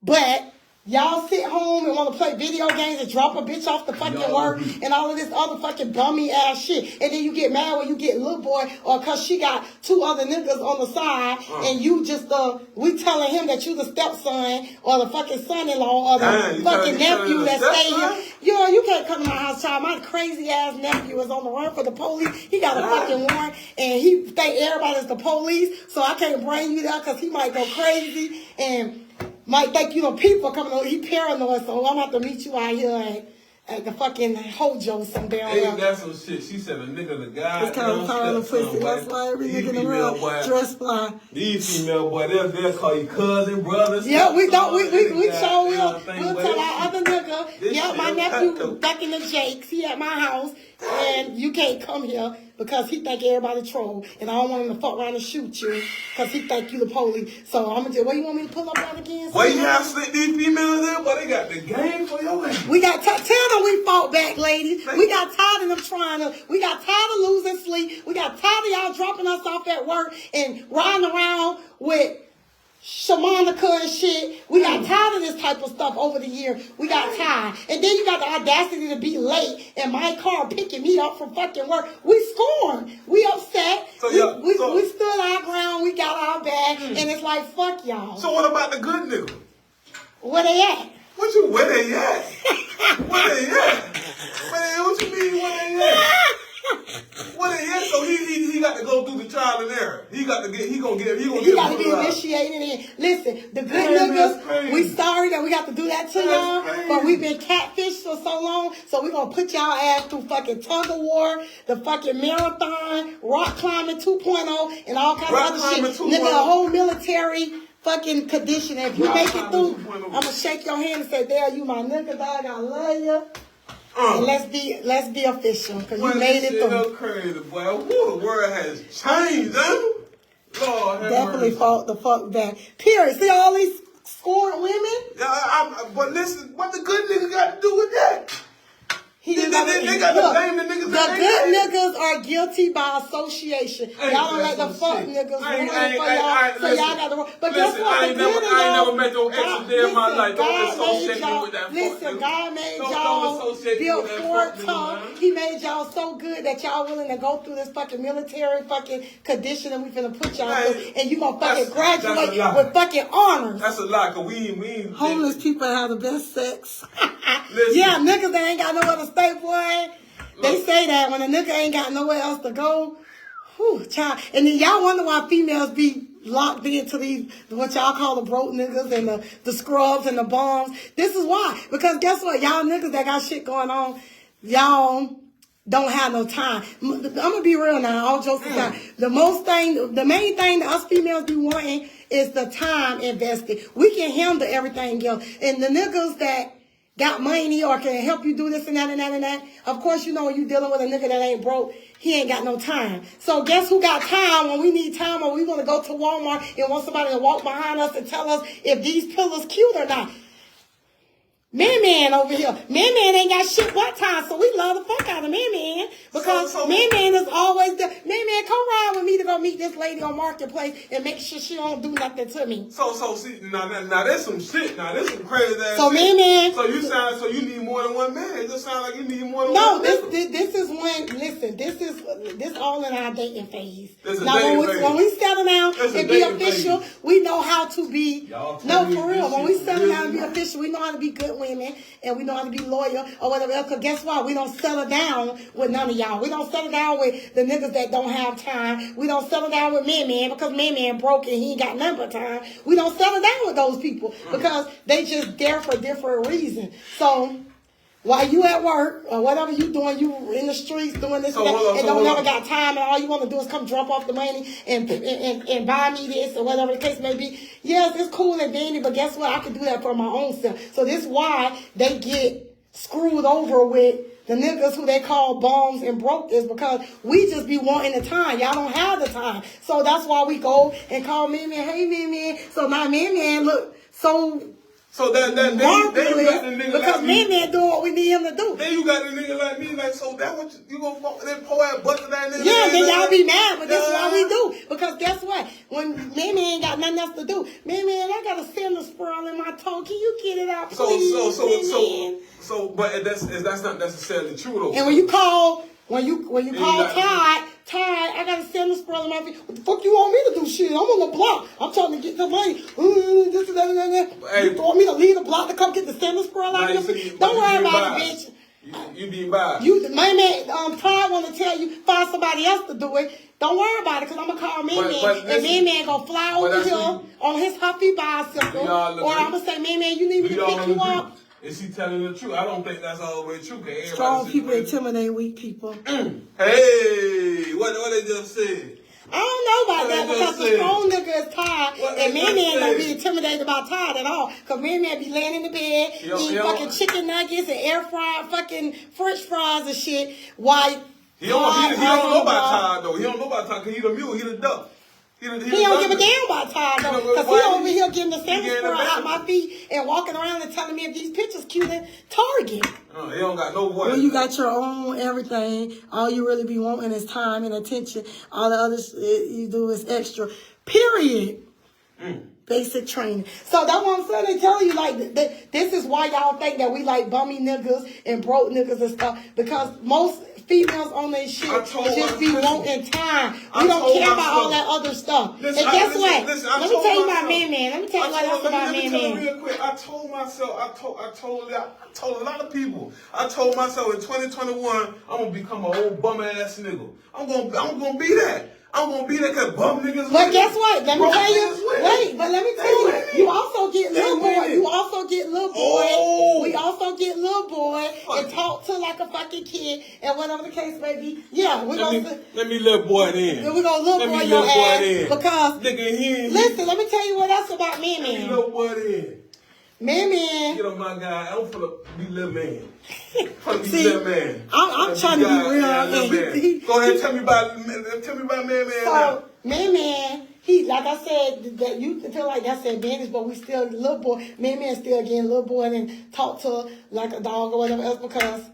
But y'all sit home and want to play video games and drop a bitch off the fucking work and all of this other fucking bummy ass shit. And then you get mad when you get little boy or cause she got 2 other niggas on the side and you just, we telling him that you the stepson or the fucking son-in-law or the fucking nephew that stay here. Yo, you can't come to my house, child. My crazy ass nephew is on the run for the police. He got a fucking warrant and he think everybody's the police. So I can't bring you there cause he might go crazy and might think you know people coming over. He paranoid, so I'm gonna have to meet you out here at the fucking Hojo some damn. Ain't that some shit? She said a nigga the guy. It's kind of tired of pussy. That's why every nigga in the world dress fly. These female boy, they'll call you cousin, brothers. Yeah, we don't. We show will. We'll tell our other nigga. Yeah, my nephew back in the Jakes. He at my house, and you can't come here. Because he think everybody troll, and I don't want him to fuck around and shoot you, because he think you the police. So I'm gonna tell you, what you want me to pull up on again? Why you have slick these females there? But they got the game for your ass. We got tell them we fought back, ladies. We got tired of them trying to. We got tired of losing sleep. We got tired of y'all dropping us off at work and riding around with Shamanica and shit. We got tired of this type of stuff over the year. We got tired. And then you got the audacity to be late in my car picking me up from fucking work. We scorned. We upset. So we stood our ground. We got our back. And it's like, fuck y'all. So what about the good nigga? Where they at? Where they at? Where they at? What you mean where they at? What it is, so he got to go through the trial and error. He got to be initiated in. Listen, the good niggas, we sorry that we got to do that to y'all, but we've been catfished for so long, so we're going to put y'all ass through fucking tug of war, the fucking marathon, rock climbing 2.0, and all kinds of other shit. Nigga, a whole military fucking condition. If you make it through, I'm going to shake your hand and say, there, you my nigga, dog, I love you. And let's be official, because you made it through. So crazy, boy. Woo, the world has changed, huh? Lord, definitely fought the fuck back. Period. See all these scorned women? Yeah, but listen, what the good nigga got to do with that? He They is got to name the niggas. The good niggas are guilty by association. Y'all don't like the fuck niggas ruling for y'all, so y'all got to. But guess what? I ain't never met no ex a day in my life. Don't associate me with that. Listen, God made y'all built for tough. He made y'all so good that y'all willing to go through this fucking military fucking condition that we finna put y'all through, and you gonna fucking graduate with fucking honors. That's a lie, cause we ain't homeless people have the best sex. Yeah, niggas that ain't got nowhere to stay, boy. They say that when a nigga ain't got nowhere else to go, whew, child. And then y'all wonder why females be locked into these, what y'all call the broke niggas and the scrubs and the bums. This is why. Because guess what? Y'all niggas that got shit going on, y'all don't have no time. I'm gonna be real now, all jokes aside. The main thing that us females be wanting is the time invested. We can handle everything else. And the niggas that got money or can help you do this and that and that and that. Of course, you know when you dealing with a nigga that ain't broke, he ain't got no time. So guess who got time when we need time or we want to go to Walmart and want somebody to walk behind us and tell us if these pillows cute or not? Man over here. Man ain't got shit one time, so we love the fuck out of Man because Man is always there. Man, come ride with me to go meet this lady on Marketplace and make sure she don't do nothing to me. So see, now there's some shit. Now there's some crazy ass so shit. Man. So you need more than one man. It just sounds like you need more than No, one. this is when. Listen, this all in our dating phase. Now when we settle down and be official, we know how to be. No, for real. When we settle down and be official, we know how to be good women and we know how to be loyal or whatever else. Because guess what? We don't settle down with none of y'all. We don't settle down with the niggas that don't have time. We don't settle down with Man because Man broke and he ain't got none but time. We don't settle down with those people because they just there for different reasons. So while you at work or whatever you doing, you in the streets doing this and that, and don't never got time, and all you want to do is come drop off the money and buy me this or whatever the case may be. Yes, it's cool and dandy, but guess what? I can do that for my own self. So this is why they get screwed over with the niggas who they call bums and broke is because we just be wanting the time. Y'all don't have the time. So that's why we go and call Man, hey Man. So now Man look so then you got the nigga because like Man doing what we need him to do. Then you got the nigga like me, like, so that what you gonna fuck then pour that butt to that nigga? Yeah, then y'all be mad, but this is what we do. Because guess what? When Man ain't got nothing else to do, Man, I got a cinder spurl in my toe. Can you get it out, please? So, but that's not necessarily true though. And when you call Todd, I got a cinder spurl in my feet. What the fuck you want me to do? Shit, I'm on the block. I'm trying to get the money. This and that. Hey, you want me to leave the block to come get the cinder spurl out of your Don't worry about it, bitch. You be biased. My man, Todd want to tell you, find somebody else to do it. Don't worry about it, because I'm going to call Man, and Man going to fly over here on his Huffy bicycle. Or I'm going to say, Man, you need me to pick you up. Is she telling the truth? I don't think that's all the way true. Strong people intimidate weak people. Hey, what they just said? I don't know about that because the strong nigga is Todd, and Man don't be intimidated about Todd at all. Because Man be laying in the bed, eating fucking chicken nuggets and air fried fucking French fries and shit. Why? He don't know about Todd though. He don't know about Todd because he the mule, he the duck. He don't give a damn about Todd though, because he over here getting the sandwich out my feet and walking around and telling me if these pictures cute at Target. He don't got no voice. When you got your own everything, all you really be wanting is time and attention. All the other shit you do is extra. Period. Basic training. So that's what I'm saying. They tell you like this is why y'all think that we like bummy niggas and broke niggas and stuff, because most females on their shit just be wanting time. We don't care about all that other stuff. And guess what? Let me tell you about Man. Let me tell you what else about Man. Real quick. I told myself, I told a lot of people. I told myself in 2021, I'm gonna become an old bum ass nigga. I'm gonna be that. I'm gonna be that cause bum niggas. But guess what? Let me tell you. Wait, but let me tell you. You also get little boy. You also get little boy. We also get little boy and talk to like a fucking kid and whatever the case may be. Yeah, we gonna let me little boy in. Then we gonna little boy your ass because nigga listen. Let me tell you what else about Man. Let me little boy in. Man. Get on my guy. I'm finna be little man. See, little man. I'm trying to be real. Go ahead, tell me about Man. So Man, he like I said that you feel like that's the advantage, but we still little boy. Man still getting little boy and talk to like a dog or whatever else because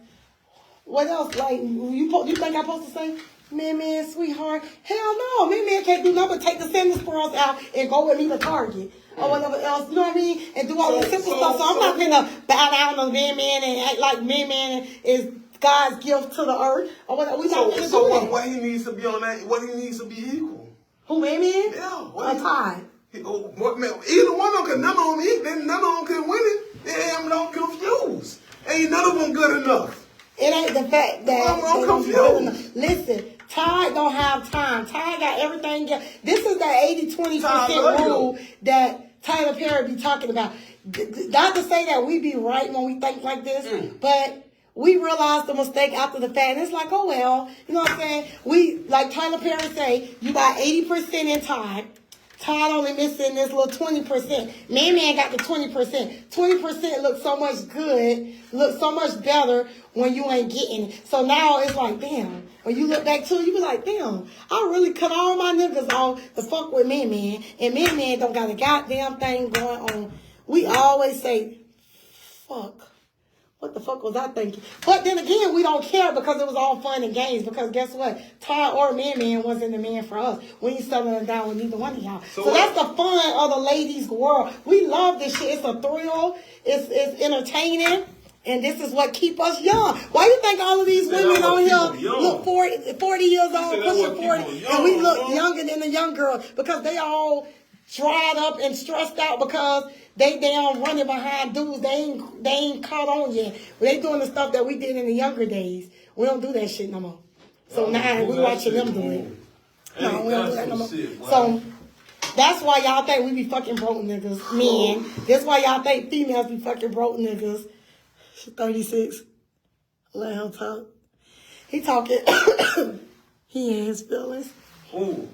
What else? Like, you think I'm supposed to say, man, sweetheart? Hell no. Man can't do nothing but take the cinnamon squirrels out and go with me to Target. Or whatever else, you know what I mean? And do all this simple stuff. So I'm not gonna bow down on man and act like man is God's gift to the earth. Or whatever. We not gonna do that. What he needs to be on that, what he needs to be equal. Who, man? Yeah. Or Ty? Either one of them, none of them can win it. They have them confused. Ain't none of them good enough. It ain't the fact that I'm confused. Listen, Ty don't have time. Ty got everything. This is the 80-20% rule that Tyler Perry be talking about. Not to say that we be right when we think like this, but we realize the mistake after the fact. And it's like, oh well, you know what I'm saying? We, like Tyler Perry say, you got 80% in Ty. Todd only missing this little 20%. Man got the 20%. 20% looks so much good, looks so much better when you ain't getting it. So now it's like, damn. When you look back to it, you be like, damn, I really cut all my niggas off to fuck with Man. And Man don't got a goddamn thing going on. We always say, fuck. What the fuck was I thinking? But then again, we don't care because it was all fun and games. Because guess what? Ty or Man wasn't the man for us. We ain't settling down with neither one of y'all. So that's the fun of the ladies' world. We love this shit. It's a thrill. It's entertaining. And this is what keep us young. Why you think all of these women on here look 40 years old, pushing 40, and we look younger than the young girls? Because they all dried up and stressed out because they down running behind dudes they ain't caught on yet. They doing the stuff that we did in the younger days. We don't do that shit no more. So now we watching them do it. No, we don't do that no more. So that's why y'all think we be fucking broke niggas, men. That's why y'all think females be fucking broke niggas. She 36. Let him talk. He talking. He in his feelings. Ooh.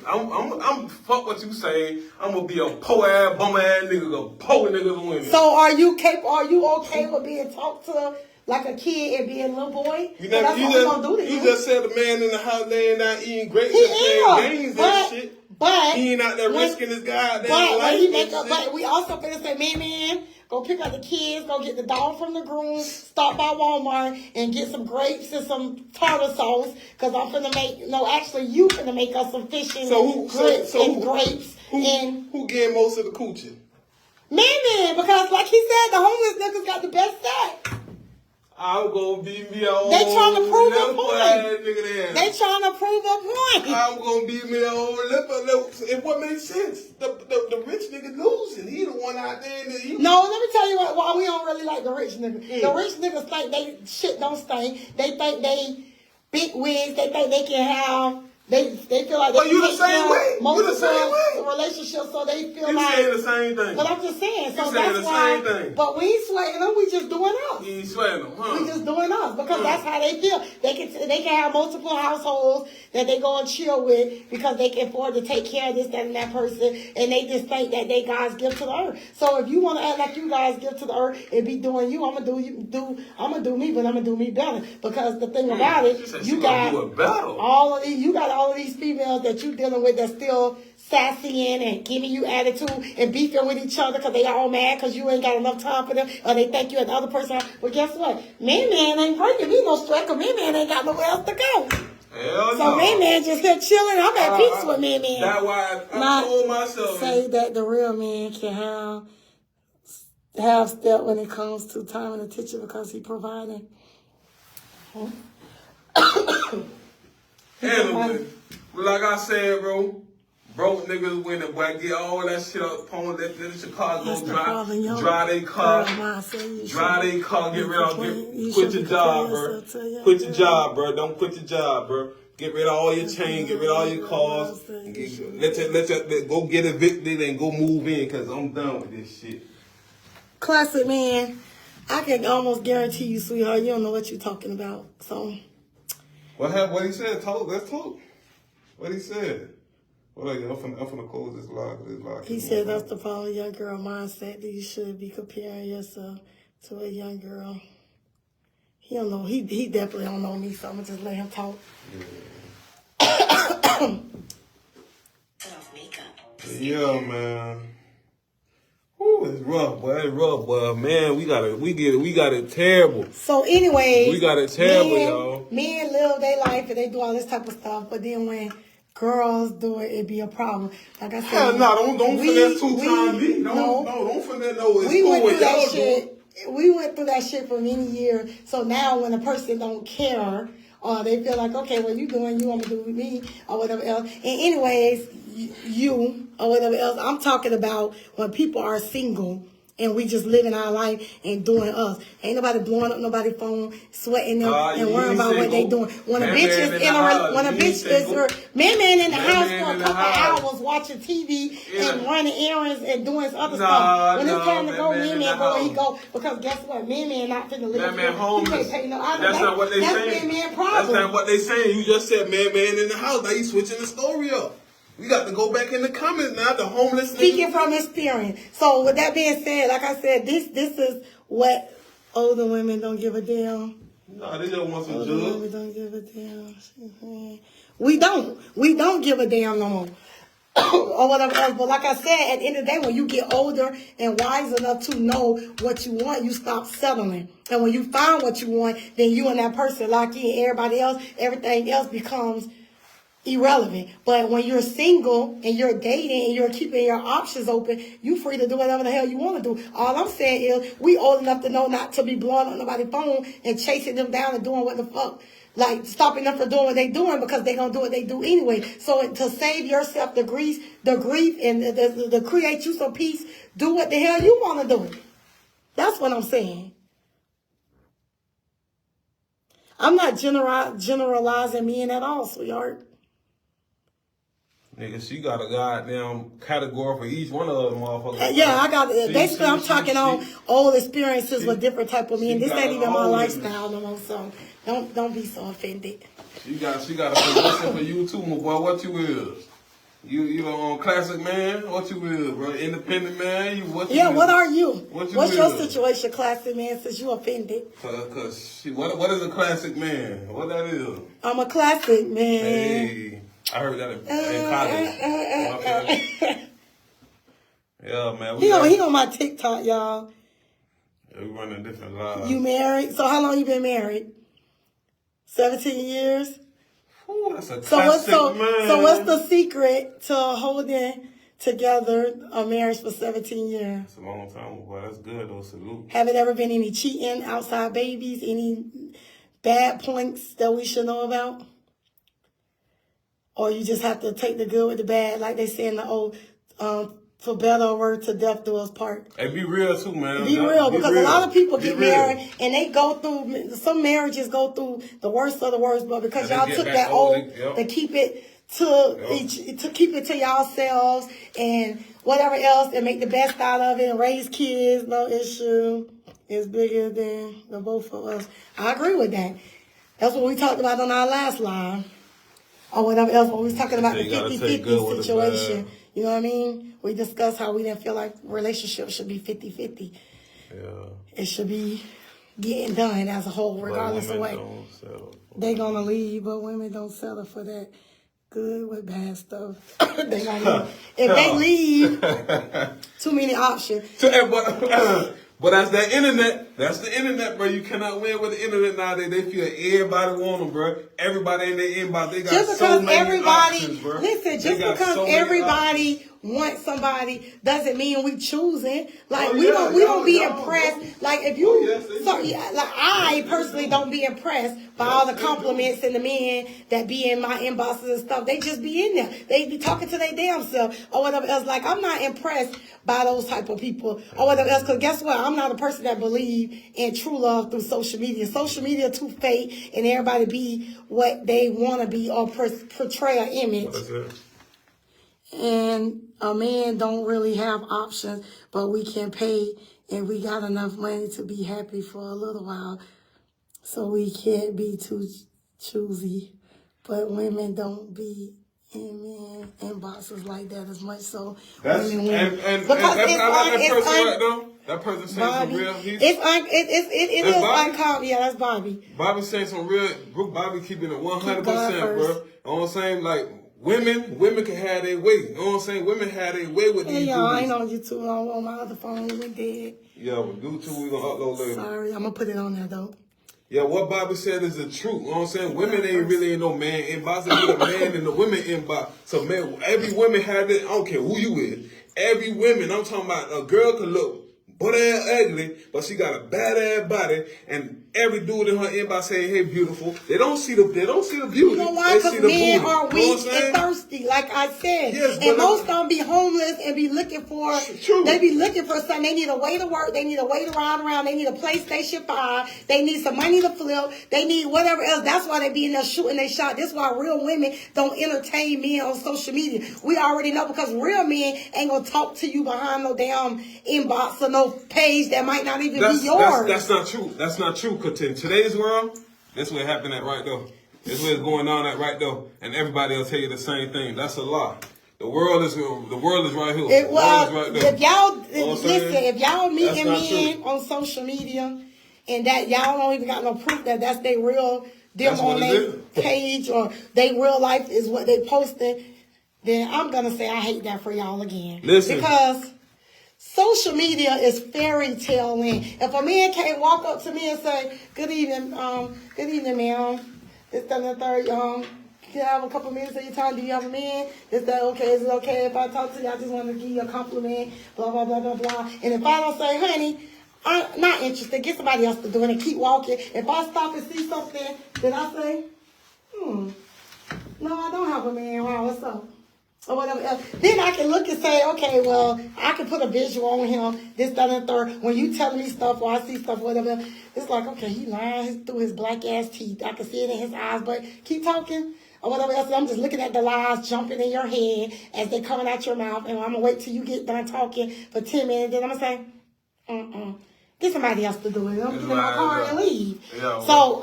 I'm fuck what you say. I'm gonna be a po ass, bum ass nigga, go po niggas and women. So are you okay with being talked to like a kid and being a little boy? You just said the man in the house laying out eating grapes and playing games and shit. But he ain't out there risking his goddamn life. But we also finna say, man, go pick up the kids, go get the dog from the groom, stop by Walmart and get some grapes and some tartar sauce. Cause I'm finna you finna make us some fish and grapes. Who getting most of the coochie? Man, because like he said, the homeless niggas got the best sex. I'm gonna be me a old They trying to prove a point. Nigga they trying to prove a point. I'm gonna be me a old lip. And what makes sense? The rich nigga losing. He the one out there. No, let me tell you why we don't really like the rich niggas. The rich niggas think they shit don't stink. They think they big wigs. They think they can have. They feel like they you the same way. Multiple relationships, so they feel like saying the same thing. But I'm just saying. So that's the why. Same thing. But we ain't sweating them. We just doing us. You ain't sweating them, huh? We just doing us because that's how they feel. They can have multiple households that they go and chill with because they can afford to take care of this, that, and that person, and they just think that they God's gift to the earth. So if you want to act like you guys gift to the earth and be doing you, I'm gonna do me, but I'm gonna do me better. Because the thing about it, you got all of these females that you dealing with that still sassy and giving you attitude and beefing with each other because they all mad because you ain't got enough time for them or they think you and the other person. Well, guess what? Man ain't breaking me no stress because man ain't got nowhere else to go. Hell so no. Man just here chilling. I'm at peace with Man. That's why I told myself. Say that the real man can have step when it comes to time and attention because he providing. Like I said, bro, broke niggas winning, boy. Get all that shit up on let Chicago dry their car, get rid of quit your job, bro. Quit your job, bro. Don't quit your job, bro. Get rid of all your chains, get rid of all your cars. Let go get evicted and go move in, cause I'm done with this shit. Classic man. I can almost guarantee you, sweetheart, you don't know what you're talking about. So what he said? Let's talk. What he said? I'm finna close this live. He said that's the problem, young girl mindset, that you should be comparing yourself to a young girl. He don't know. He definitely don't know me, so I'm gonna just let him talk. Yeah, man. Ooh, it's rough, boy. It's rough, boy. Man, we got it terrible. So anyway, we got it terrible, y'all. Men live their life and they do all this type of stuff, but then when girls do it, it be a problem. Like I said, hell no, don't finesse 2 times D. Don't finesse. No, it's cool what y'all doing. We went through that shit for many years. So now when a person don't care, or they feel like, okay, what you doing, you want me to do with me, or whatever else. And anyways, you, or whatever else, I'm talking about when people are single and we just living our life and doing us. Ain't nobody blowing up nobody's phone, sweating them, and worrying about what they doing. When a bitch is in a, when a bitch is her, man in the house for a couple hours watching TV and running errands and doing other stuff. When it's time to go, man go where he go. Because guess what? Man not finna live. Man homeless. That's not what they saying. Man problem. That's not what they saying. You just said man in the house. Now you switching the story up. We got to go back in the comments now. The homeless. Speaking from experience. So with that being said, like I said, this is what older women don't give a damn. No, they just want some older women don't give a damn. We don't give a damn no more. Or whatever else. But like I said, at the end of the day, when you get older and wise enough to know what you want, you stop settling. And when you find what you want, then you and that person lock in. Everybody else, everything else becomes irrelevant. But when you're single and you're dating and you're keeping your options open, you free to do whatever the hell you want to do. All I'm saying is we old enough to know not to be blowing on nobody's phone and chasing them down and doing what the fuck, like stopping them from doing what they doing because they gonna do what they do anyway. So to save yourself the grief and the create you some peace, do what the hell you want to do. That's what I'm saying. I'm not generalizing men at all, sweetheart. Nigga, she got a goddamn category for each one of them motherfuckers. Yeah, I got it. Basically, I'm talking on old experiences with different type of men. This ain't even my lifestyle no more, so don't be so offended. She got a position for you too, my boy. What you is? You classic man? What you is, bro? Independent man? What are you? What's your situation, classic man, since you offended? What is a classic man? What that is? I'm a classic man. Hey. I heard that in college. Yeah, man. He on my TikTok, y'all. Yeah, we running different lives. You married? So how long you been married? 17 years? Ooh, that's a classic man. So what's the secret to holding together a marriage for 17 years? That's a long time, boy. That's good, though. Salute. Have it ever been any cheating, outside babies, any bad points that we should know about? Or you just have to take the good with the bad, like they say in the old, for better or worse, to death do us part. Hey, be real too, man. Be real, because a lot of people get married and they go through, some marriages go through the worst of the worst, but because y'all took that oath to keep it to keep it to yourselves and whatever else and make the best out of it and raise kids, no issue. It's bigger than the both of us. I agree with that. That's what we talked about on our last live. Or whatever else, when we was talking about the 50-50 situation. You know what I mean? We discussed how we didn't feel like relationships should be 50-50. Yeah. It should be getting done as a whole, regardless of what. They gonna leave, but women don't settle for that good with bad stuff. They gonna leave. If they leave, too many options. But that's that internet. That's the internet, bro. You cannot win with the internet nowadays. They feel everybody want them, bro. Everybody in their inbox. They got so many options, bro. Listen, just because everybody wants somebody doesn't mean we choosing. Like we don't be impressed. Like if you, like I personally don't be impressed by all the compliments and the men that be in my inboxes and stuff. They just be in there. They be talking to their damn self or whatever else. Like I'm not impressed by those type of people or whatever else. Because guess what? I'm not a person that believe in true love through social media. Social media too fake, and everybody be what they want to be or portray an image. And a man don't really have options, but we can pay, and we got enough money to be happy for a little while. So we can't be too choosy. But women don't be in men inboxes like that as much. So women win. And I like that person right though. That person saying some real. It is uncommon. Yeah, that's Bobby. Bobby saying some real. Bobby keeping it 100%, bro. On the same like. women can have their way. You know what I'm saying? Women have their way with these y'all, I dudes. ain't on YouTube. I'm on my other phone. We did. Yeah, but YouTube we gonna upload later. Sorry, I'm gonna put it on there though. Yeah, what Bible said is the truth. You know what I'm saying? Women ain't really in no man inbox. It's the man in the women inbox. So man, every woman have it. I don't care who you is. Every woman, I'm talking about a girl can look butt ass ugly, but she got a bad ass body, and every dude in her inbox saying, "Hey, beautiful." They don't see the beauty. You know why? Because men are weak You know what I'm and thirsty, like I said. Yes, and most of them be homeless and be looking for. True. They be looking for something. They need a way to work. They need a way to ride around. They need a PlayStation 5. They need some money to flip. They need whatever else. That's why they be in there shooting their shot. That's why real women don't entertain men on social media. We already know, because real men ain't gonna talk to you behind no damn inbox or no page that might not even be yours. That's not true. That's not true. Because in today's world, that's where it happened at right there. That's where it's going on at right there. And everybody will tell you the same thing. That's a lie. The world is right here. If y'all listen, if y'all meeting men on social media and that y'all don't even got no proof that that's their real them on their page or they real life is what they posting, then I'm gonna say I hate that for y'all again. Listen. Because social media is fairy tale land. If a man can't walk up to me and say, good evening, ma'am. This, that, and the third, can I have a couple minutes of your time? Do you have a man? Is that okay? Is it okay if I talk to you? I just want to give you a compliment, blah, blah, blah, blah, blah. And if I don't say, honey, I'm not interested, get somebody else to do it and keep walking. If I stop and see something, then I say, no, I don't have a man around. What's up? Or whatever else. Then I can look and say, okay, well, I can put a visual on him, this, that, and the third. When you telling me stuff or I see stuff, whatever, it's like, okay, he lying through his black ass teeth. I can see it in his eyes, but keep talking. Or whatever else. I'm just looking at the lies jumping in your head as they coming out your mouth, and I'm gonna wait till you get done talking for 10 minutes. Then I'm gonna say, get somebody else to do it. I'm getting in my car and leave. Yeah, so,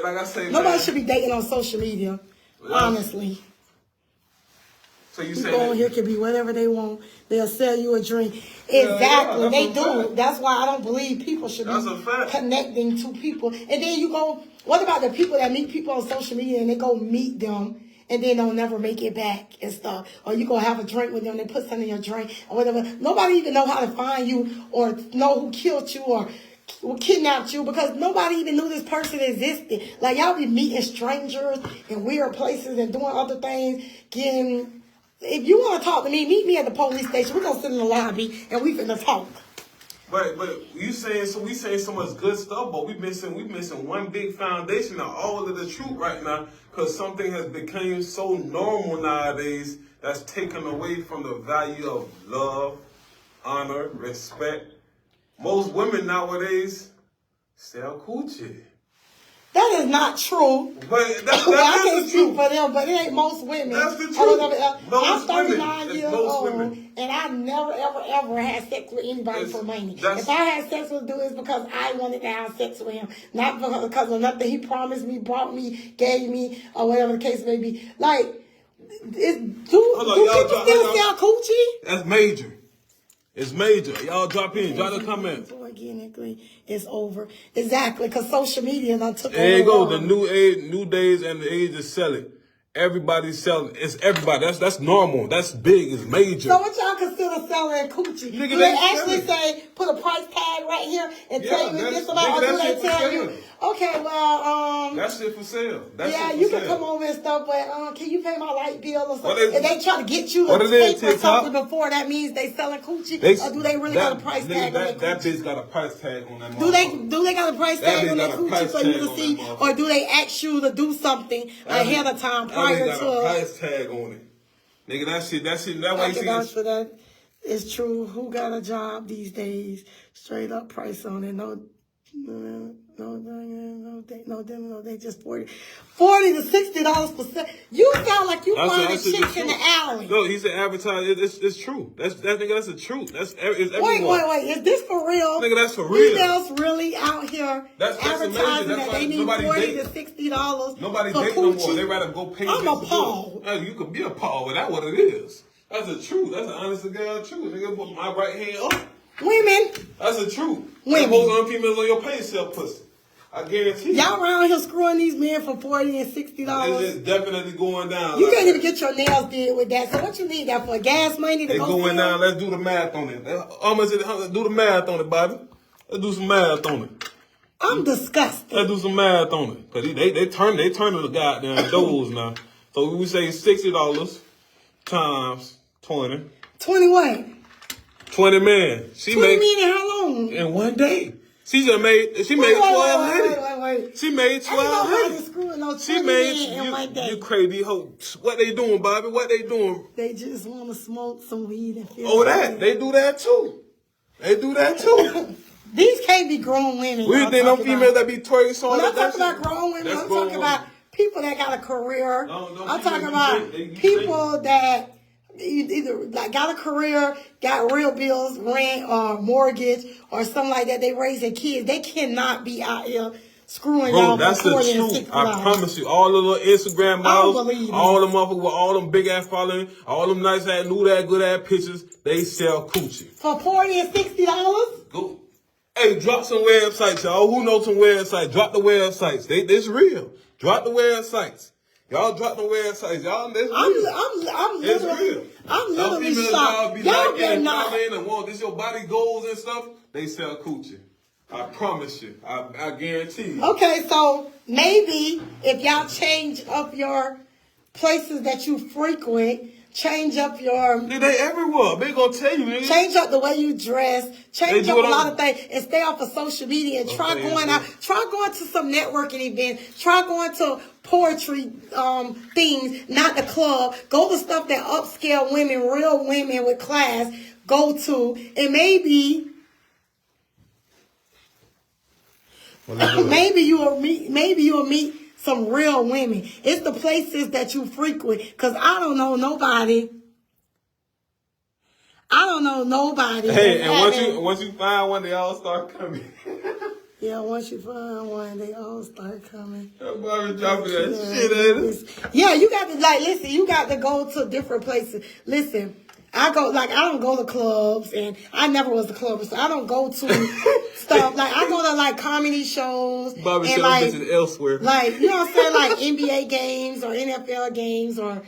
like I say, nobody should be dating on social media, honestly. So you people say on here can be whatever they want. They'll sell you a drink. Exactly, yeah, they do. Fact. That's why I don't believe people should be connecting to people. And then you go, what about the people that meet people on social media and they go meet them and then they'll never make it back and stuff? Or you go have a drink with them, they put something in your drink or whatever. Nobody even know how to find you or know who killed you or kidnapped you because nobody even knew this person existed. Like y'all be meeting strangers in weird places and doing other things, getting... If you want to talk to me, meet me at the police station. We're gonna sit in the lobby and we finna talk. But you saying so we saying so much good stuff, but we missing one big foundation of all of the truth right now, because something has become so normal nowadays that's taken away from the value of love, honor, respect. Most women nowadays sell coochie. That is not true. But I can't speak for them, but it ain't most women. That's the truth. I'm 39 years old, and I never, ever had sex with anybody for money. If I had sex with a dude, it's because I wanted to have sex with him, not because of nothing he promised me, brought me, gave me, or whatever the case may be. Like, do people still sell coochie? That's major. It's major. Y'all drop a comment. Organically, it's over. Exactly, because social media done took over. There you go. The new days and the age of selling. Everybody's selling. It's everybody. That's normal. That's big. It's major. So what y'all consider selling coochie? Nigga, do they actually say put a price tag right here and tell you to get somebody, or do they tell you? Okay, well, that's it for sale. You can come over and stuff, but can you pay my light bill or something? If they try to get you to pay for something before, that means they selling coochie, or do they really got a price tag on that? That bitch got a price tag on that. Do they got a price tag on that coochie for you to see, or do they ask you to do something ahead of time prior to? Got a price tag on it, nigga. That shit. That way you see. For that. It's true. Who got a job these days? Straight up price on it. No, they just $40 to $60 per set. You sound like you buying chicks in the alley. No, he said advertise. It's true. That's the truth. It's Wait. Is this for real? Nigga, that's for real. Females really out here advertising that they need $40 to $60. Nobody date no more. They rather go pay. I'm appalled. You could be appalled, but that's what it is. That's the truth. That's the honest to God truth. Nigga, put my right hand up. Women. That's the truth. Women. Most females on your page sell pussy. I guarantee you. Y'all around here screwing these men for $40 and $60. It's definitely going down. You can't even get your nails did with that. So what you need that for? Gas money to It's go going sell? down. Let's do the math on it. How much is it? Do the math on it, Bobby. Let's do some math on it. I'm disgusted. Let's do some math on it. Cause they turn the goddamn doors now. So we say $60 times 20. 20 what? 20 men. She 20 made men in how long? in one day. She made $1,200. Wait. She made $1,200. Screwing no She 20 made men in one day. you crazy hoe. What they doing, Bobby? What they doing? They just want to smoke some weed and feel Oh, that they do that too. They do that too. These can't be grown women. We think them females that be twerking so When I'm talking about grown women, I'm talking about people that got a career. I'm talking about people that either like got a career, got real bills, rent or mortgage or something like that. They raising kids. They cannot be out here screwing y'all. That's the truth. I promise you. All the little Instagram models, all the motherfuckers with all them big ass following, all them nice ass, new that good ass pictures, they sell coochie. For $40 and $60? Go. Hey, drop some websites, y'all. Who knows some websites? Drop the websites. It's real. Drop the websites. Y'all drop the websites. Y'all, it's real. I'm literally shocked. Be Y'all like, better not. And want this your body goals and stuff. They sell coochie. I promise you. I guarantee you. Okay, so maybe if y'all change up your places that you frequent, change up your... They everywhere. They gonna tell you, nigga. Change up the way you dress. Change up a lot of things. And stay off of social media and try going out. Try going to some networking events. Try going to poetry things, not the club. Go to stuff that upscale women, real women with class go to. And maybe you will meet some real women. It's the places that you frequent. Because I don't know nobody. Hey, and once you find one, they all start coming. Yeah, once you find one, they all start coming. Everybody dropping that shit at us. Yeah, you got to listen. You got to go to different places. Listen. I don't go to clubs, and I never was a clubber, so I don't go to stuff. Like, I go to, comedy shows. Bobby and, said elsewhere. You know what I'm saying? Like, NBA games or NFL games or,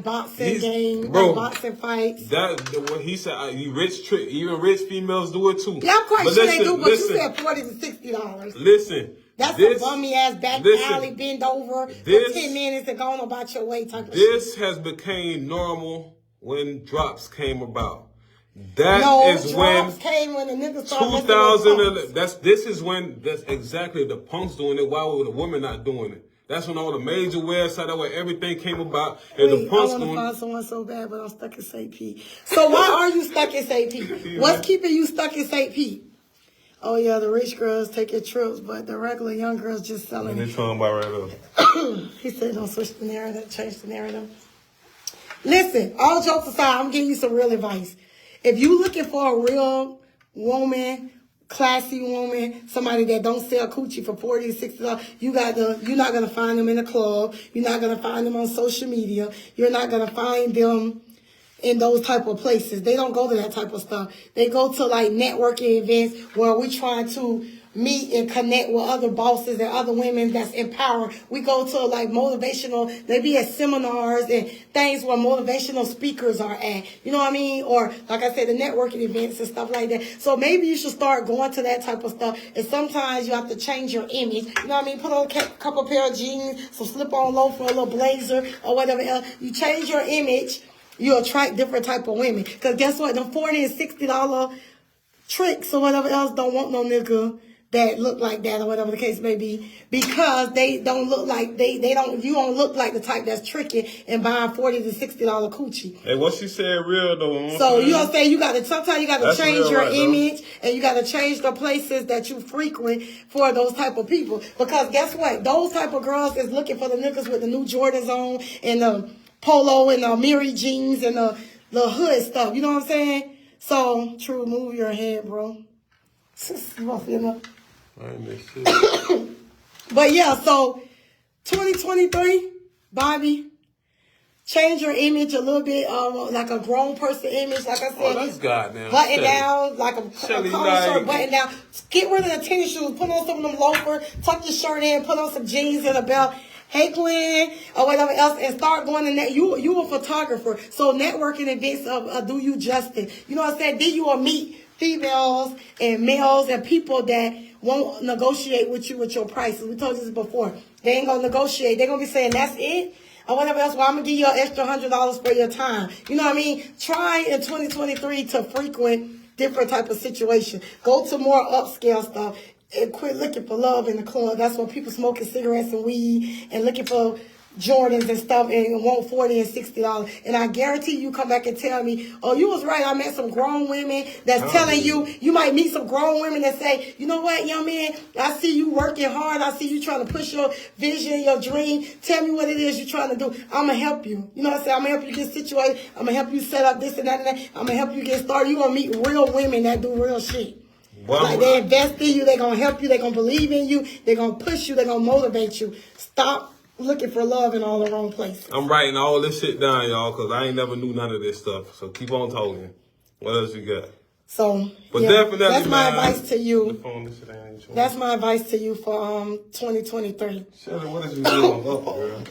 boxing games, boxing fights. What he said, even rich females do it, too. Yeah, I'm quite sure they do, but you said $40 to $60. Listen. That's a bummy-ass back alley, bend over for 10 minutes and go on about your way type of shit. This has become normal when drops came about. Drops came when the niggas started 2000. This is when that's exactly the punks doing it. Why were the women not doing it? That's when all the major websites, that way everything came about, and the punks doing it. I want to find someone so bad, but I'm stuck in St. Pete. So why are you stuck in St. Pete? What's keeping you stuck in St. Pete? Oh yeah, the rich girls taking trips, but the regular young girls just selling. And they're talking about right now. He said, "Don't switch the narrative, change the narrative." Listen, all jokes aside, I'm giving you some real advice. If you looking for a real woman, classy woman, somebody that don't sell coochie for $40 to $60, you're not gonna find them in a club. You're not gonna find them on social media. You're not gonna find them in those type of places. They don't go to that type of stuff. They go to networking events where we trying to meet and connect with other bosses and other women that's empowering. We go to motivational, they be at seminars and things where motivational speakers are at. You know what I mean? Or like I said, the networking events and stuff like that. So maybe you should start going to that type of stuff. And sometimes you have to change your image. You know what I mean? Put on a couple pair of jeans, some slip-on loafer, a little blazer or whatever else. You change your image, you attract different type of women. Because guess what? Them $40 and $60 tricks or whatever else don't want no nigga that look like that or whatever the case may be, because they don't look like you don't look like the type that's tricky and buying $40 to $60 coochie. Hey, what she said real though. So you know what I'm saying? Sometimes you gotta change your image and you gotta change the places that you frequent for those type of people. Because guess what? Those type of girls is looking for the niggas with the new Jordans on and the polo and the Miri jeans and the hood stuff. You know what I'm saying? So true, move your head, bro. But yeah, so 2023, Bobby, change your image a little bit, like a grown person image. Like I said, oh, that's goddamn. Button down, like a collar shirt, button down. Get rid of the tennis shoes. Put on some of them loafers. Tuck your shirt in. Put on some jeans and a belt. Hey, Glenn, or whatever else, and start going to net. You a photographer, so networking events do you justice. You know what I'm saying? Then you will meet females and males and people that won't negotiate with you with your prices. We told you this before. They ain't gonna negotiate. They're gonna be saying that's it. Or whatever else, well, I'm going to give you an extra $100 for your time. You know what I mean? Try in 2023 to frequent different type of situations. Go to more upscale stuff and quit looking for love in the club. That's when people smoking cigarettes and weed and looking for Jordans and stuff and want $40 and $60. And I guarantee you come back and tell me, oh, you was right. I met some grown women that's telling you might meet some grown women that say, you know what, young man, I see you working hard. I see you trying to push your vision, your dream. Tell me what it is you're trying to do. I'm going to help you. You know what I'm saying? I'm going to help you get situated. I'm going to help you set up this and that and that. I'm going to help you get started. You're going to meet real women that do real shit. Well, like they invest in you. They're going to help you. They're going to believe in you. They're going to push you. They're going to motivate you. Stop looking for love in all the wrong places. I'm writing all this shit down, y'all, because I ain't never knew none of this stuff. So keep on talking. What else you got? So, but yeah, definitely, that's my advice to you. That's my advice to you for 2023. Shelly, what is you doing up, girl?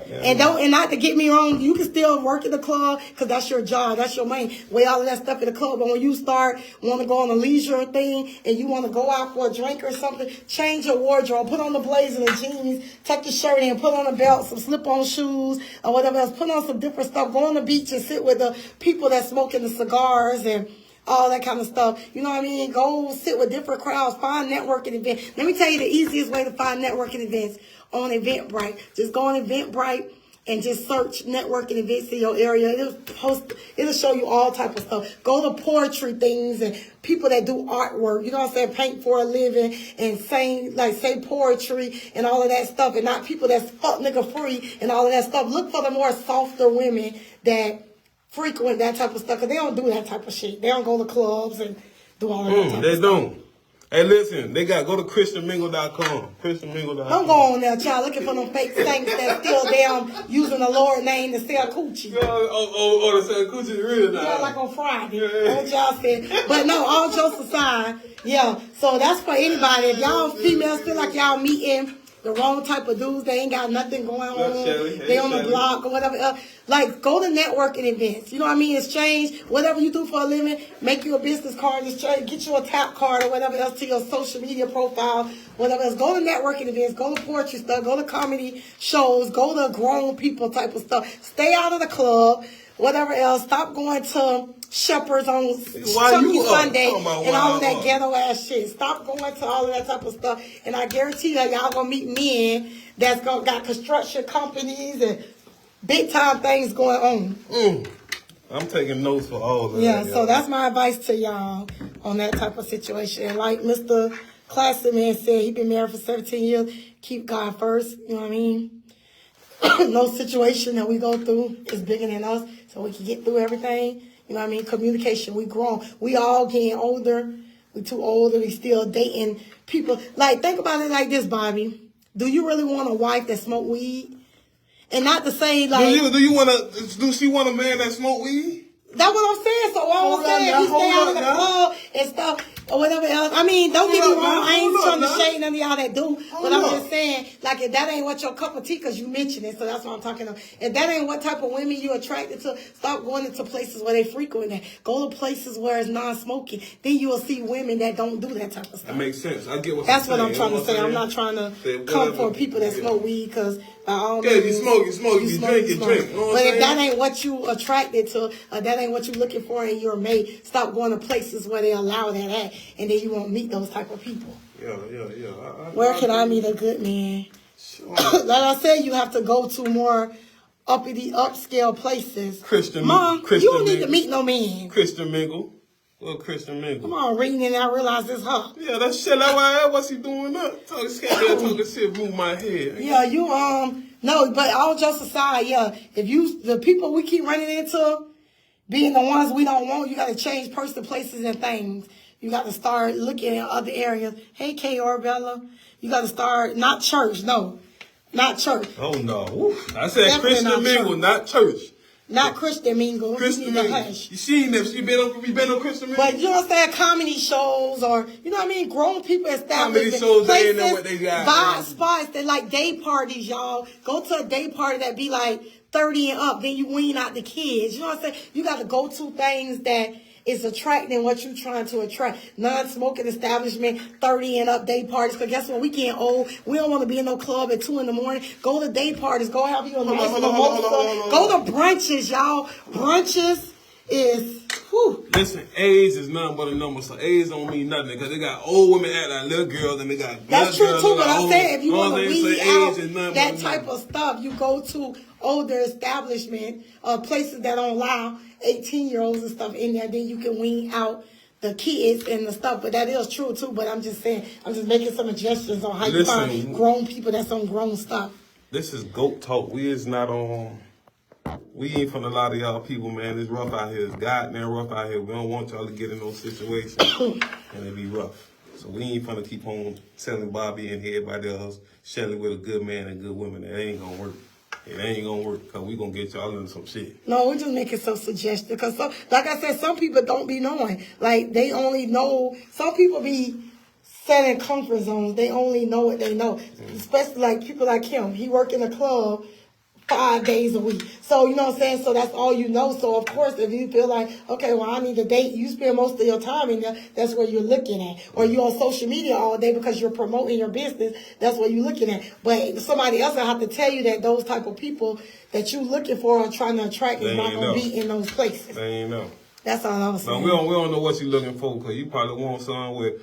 And not to get me wrong, you can still work at the club because that's your job, that's your money. Weigh all of that stuff at the club. But when you start want to go on a leisure thing and you want to go out for a drink or something, change your wardrobe, put on the blazer and jeans, tuck your shirt in, put on a belt, some slip-on shoes or whatever else. Put on some different stuff. Go on the beach and sit with the people that smoking the cigars and all that kind of stuff. You know what I mean? Go sit with different crowds. Find networking events. Let me tell you the easiest way to find networking events on Eventbrite. Just go on Eventbrite and just search networking events in your area. It'll show you all type of stuff. Go to poetry things and people that do artwork. You know what I'm saying? Paint for a living and say poetry and all of that stuff. And not people that's fuck nigga free and all of that stuff. Look for the more softer women that frequent that type of stuff. Because they don't do that type of shit. They don't go to clubs and do all of that type of stuff. They don't. Hey, listen, go to ChristianMingle.com. ChristianMingle.com. Don't go on there, child, looking for them fake saints that still damn using the Lord's name to sell coochie. To sell coochie, really? Yeah, like on Friday. What y'all said. But no, all jokes aside, yeah. So that's for anybody. If y'all females feel like y'all meeting the wrong type of dudes, they ain't got nothing going on. They on the block or whatever. Like, go to networking events. You know what I mean? Exchange whatever you do for a living. Make you a business card. Get you a tap card or whatever else to your social media profile. Whatever else. Go to networking events. Go to poetry stuff. Go to comedy shows. Go to grown people type of stuff. Stay out of the club. Whatever else. Stop going to Shepherds on Sunday and all of that ghetto ass shit. Stop going to all of that type of stuff. And I guarantee that y'all gonna meet men that's got construction companies and big time things going on. I'm taking notes for all of that. Yeah, so that's my advice to y'all on that type of situation. And like Mr. Classic Man said, he been married for 17 years. Keep God first. You know what I mean? No situation that we go through is bigger than us, so we can get through everything. You know what I mean? Communication. We grown. We all getting older. We too old. We still dating people. Like, think about it like this, Bobby. Do you really want a wife that smoke weed? And not to say like. Do she want a man that smoke weed? That's what I'm saying. So what I'm saying, if you stay out of the club and stuff or whatever else. I mean, don't get me wrong. I ain't trying to shade none of y'all that do. But I'm just saying, like, if that ain't what your cup of tea, because you mentioned it, so that's what I'm talking about. If that ain't what type of women you attracted to, stop going into places where they frequent at. Go to places where it's non-smoking. Then you will see women that don't do that type of stuff. That makes sense. I get what that's what I'm trying to say. I'm not trying to come for people that smoke weed, because by all means, you smoke. You drink. You drink. You know but if that ain't what you attracted to, that ain't what you looking for in your mate, stop going to places where they allow that at, and then you won't meet those type of people. Yeah. Where can I meet a good man? Sure. Like I said, you have to go to more uppity, upscale places. Mom, you don't need to meet no man. Christian Mingle. Well, Christian Mingle. Come on, reading and I realize it's her. Yeah, that's shit. That's why what's he doing up? Talking shit, move my head. Yeah, no, but all jokes aside, yeah, if the people we keep running into being the ones we don't want, you got to change person, places, and things. You got to start looking at other areas. Hey, K. Bella. You got to start, not church, no. Not church. Oh no. Oof. I said Definitely Christian not mingle, church. not church. Not Christian mingle. Christian mingle. mingle. She ain't never. We been on Christian mingle. But you know what I'm saying? Comedy shows or, you know what I mean? Grown people established comedy shows, they ain't places, know what they got. vibe spots that like day parties, y'all. Go to a day party that be like 30 and up. Then you wean out the kids. You know what I'm saying? You got to go to things that is attracting what you trying to attract. Non-smoking establishment, 30 and up day parties. Because guess what? We getting old. We don't want to be in no club at 2 in the morning. Go to day parties. Go have you a nice mimosa. Go to brunches, y'all. Brunches is, whew. Listen, age is nothing but a number, so age don't mean nothing. Because they got old women act like little girls, and they got That's true girls too, that but got I'm old- saying if you want to age weed is out nothing but that a type number. of stuff, you go to older establishment places that don't allow 18-year-olds and stuff in there. Then you can wean out the kids and the stuff. But that is true too. But I'm just saying, I'm just making some suggestions on how you find grown people that's on grown stuff. This is GOAT talk. We is not on. We ain't from a lot of y'all people, man. It's rough out here. It's goddamn rough out here. We don't want y'all to get in those situations and it be rough. So we ain't finna keep on telling Bobby and everybody else, Shelly with a good man and good woman. That ain't gonna work. It ain't gonna work because we gonna get y'all into some shit. No, we're just making some suggestions. Because, like I said, some people don't be knowing. Like, they only know, some people be set in comfort zones. They only know what they know. Especially like people like him. He work in a club 5 days a week. So, you know what I'm saying? So that's all you know. So, of course, if you feel like, okay, well, I need a date, you spend most of your time in there, that's where you're looking at. Or you're on social media all day because you're promoting your business, that's what you're looking at. But somebody else will have to tell you that those type of people that you're looking for or trying to attract is not going to be in those places. They ain't know. That's all I'm saying. No, we don't know what you're looking for because you probably want someone with.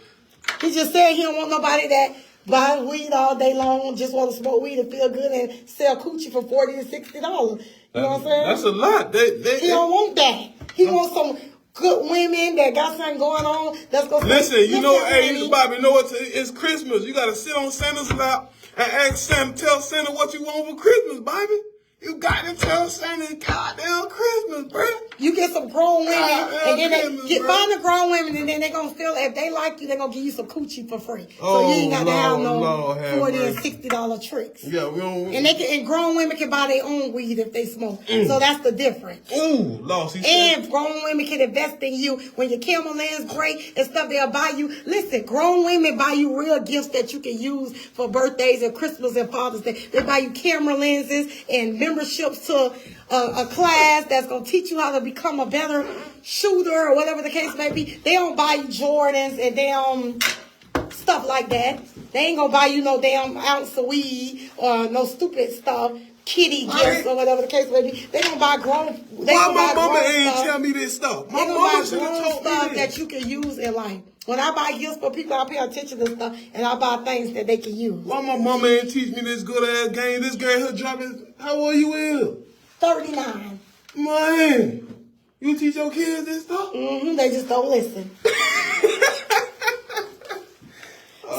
He just said he don't want nobody that buy weed all day long, just want to smoke weed and feel good and sell coochie for $40 to $60. You know what I'm saying? That's a lot. He don't want that. He wants some good women that got something going on. That's gonna Listen, you know, hey, honey. Bobby, you know what? It's Christmas. You gotta sit on Santa's lap and ask Santa, tell Santa what you want for Christmas, Bobby. You got to tell Santa goddamn Christmas, bro. You get some grown women, and then Christmas, find the grown women, and then they're gonna feel if they like you, they're gonna give you some coochie for free. Oh, so you ain't got to have no Lord, have $40 and mercy. $60 tricks. Yeah, we don't. And grown women can buy their own weed if they smoke. So that's the difference. Ooh, lost. And grown women can invest in you. When your camera lands great and stuff, they'll buy you. Listen, grown women buy you real gifts that you can use for birthdays and Christmas and Father's Day. They buy you camera lenses and memberships to a class that's going to teach you how to become a better shooter or whatever the case may be. They don't buy you Jordans and damn stuff like that. They ain't going to buy you no damn ounce of weed or no stupid stuff. Kitty gifts or whatever the case may be. They gonna buy grown. Why my mama ain't tell me this stuff? My They gonna mama buy should have grown told me stuff this. that you can use in life. When I buy gifts for people, I pay attention to stuff and I buy things that they can use. Why my mama ain't teach me this good ass game? This girl here dropping. How old you is? 39. Man, you teach your kids this stuff? They just don't listen.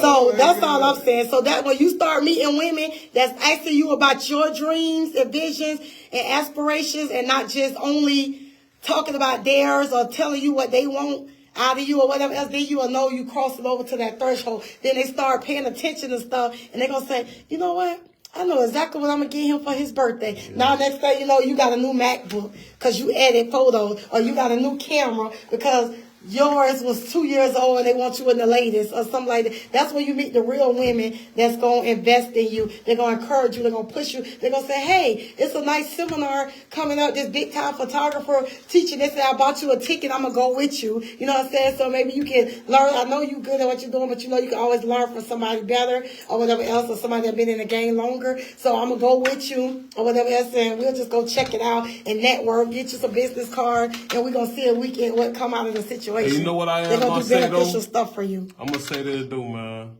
So that's all I'm saying. So that when you start meeting women that's asking you about your dreams and visions and aspirations and not just only talking about theirs or telling you what they want out of you or whatever else, then you will know you crossing over to that threshold. Then they start paying attention and stuff and they're going to say, you know what? I know exactly what I'm going to get him for his birthday. Now, next thing you know, you got a new MacBook because you edit photos or you got a new camera because yours was 2 years old and they want you in the latest or something like that. That's when you meet the real women that's going to invest in you. They're going to encourage you. They're going to push you. They're going to say, hey, it's a nice seminar coming up. This big time photographer teaching this. I bought you a ticket. I'm going to go with you. You know what I'm saying? So maybe you can learn. I know you're good at what you're doing, but you know you can always learn from somebody better or whatever else or somebody that's been in the game longer. So I'm going to go with you or whatever else and we'll just go check it out and network, get you some business card and we're going to see if we can what come out of the situation. Hey, you know what I am They're gonna do say beneficial though? stuff for you. I'm gonna say this though, man.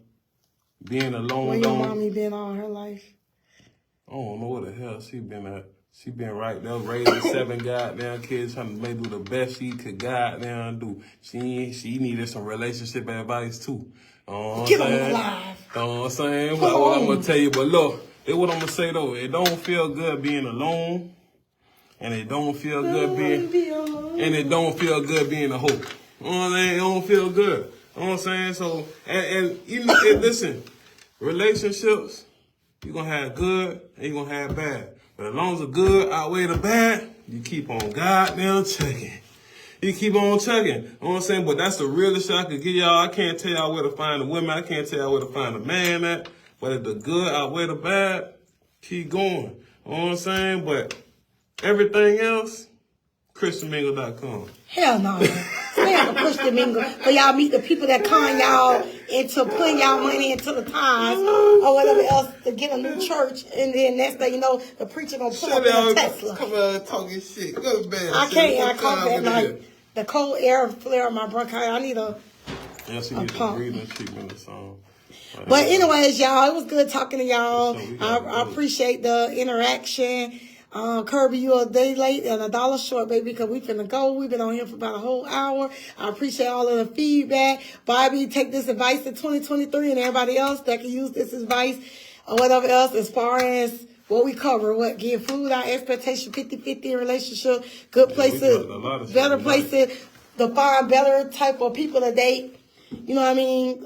Being alone, Where your mommy been all her life? I don't know what the hell she been at. She been right there raising 7 goddamn kids, trying to make do the best she could goddamn do. She needed some relationship advice too. Get on the live. You know what I'm saying? But what I'm gonna tell you, but look, this what I'm gonna say though. It don't feel good being alone, and it don't feel good being a hoe. You know what I'm saying? It don't feel good. You know what I'm saying? So, and listen, relationships, You're going to have good and you're going to have bad. But as long as the good outweigh the bad, you keep on goddamn checking. You keep on checking. You know what I'm saying? But that's the realest shit I could give y'all. I can't tell y'all where to find the women. I can't tell y'all where to find the man at. But if the good outweigh the bad, keep going. You know what I'm saying? But everything else, ChristianMingle.com. Hell no. Stay on the Christian Mingle for y'all meet the people that con y'all into putting y'all money into the tithes or whatever else to get a new church. And then next thing you know, the preacher gonna pull up in a Tesla. Come out talking shit. Go to bed. I can't. I caught that night. The cold air flare of my bronchitis. I need a pump. Breathing treatment or something. But anyways, y'all, it was good talking to y'all. I appreciate the interaction. Kirby, you a day late and $1 short, baby, because we finna go. We've been on here for about a whole hour. I appreciate all of the feedback. Bobby, take this advice in 2023 and everybody else that can use this advice or whatever else as far as what we cover, what give food our expectation 50-50 in relationship, good places, better places, to find better type of people to date. You know what I mean?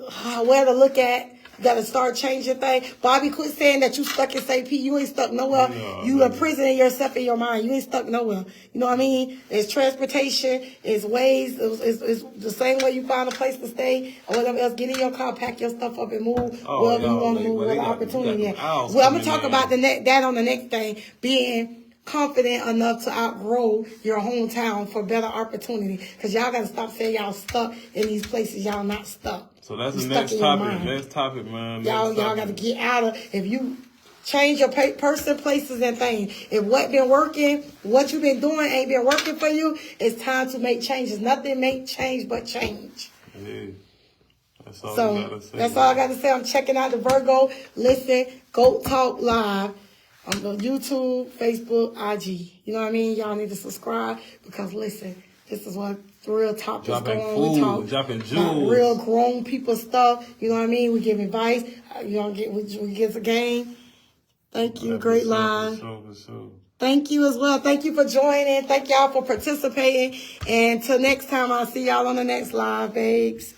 Where to look at. Gotta start changing things. Bobby, quit saying that you stuck in St. Pete. You ain't stuck nowhere. You imprisoning yourself in your mind. You ain't stuck nowhere. You know what I mean? It's transportation. It's ways. It's the same way you find a place to stay or whatever else. Get in your car, pack your stuff up, and move wherever you want to move. Where the opportunity is. Well, I'm gonna talk about that on the next thing. Being confident enough to outgrow your hometown for better opportunity. Because y'all gotta stop saying y'all stuck in these places. Y'all not stuck. So that's the next topic. Next topic, man. Y'all got to get out of. If you change your person, places, and things, if what been working, what you been doing ain't been working for you, it's time to make changes. Nothing make change but change. Yeah. That's all so you gotta say. That's all I got to say. I'm checking out the Virgo. Listen, Goat Talk Live on the YouTube, Facebook, IG. You know what I mean? Y'all need to subscribe because listen, this is what real topics dropping going food, on. We talk dropping jewels. Real grown people stuff. You know what I mean? We give advice. You know, we get the game. Thank you. Great line. For sure. Thank you as well. Thank you for joining. Thank y'all for participating. And till next time, I'll see y'all on the next live, babes.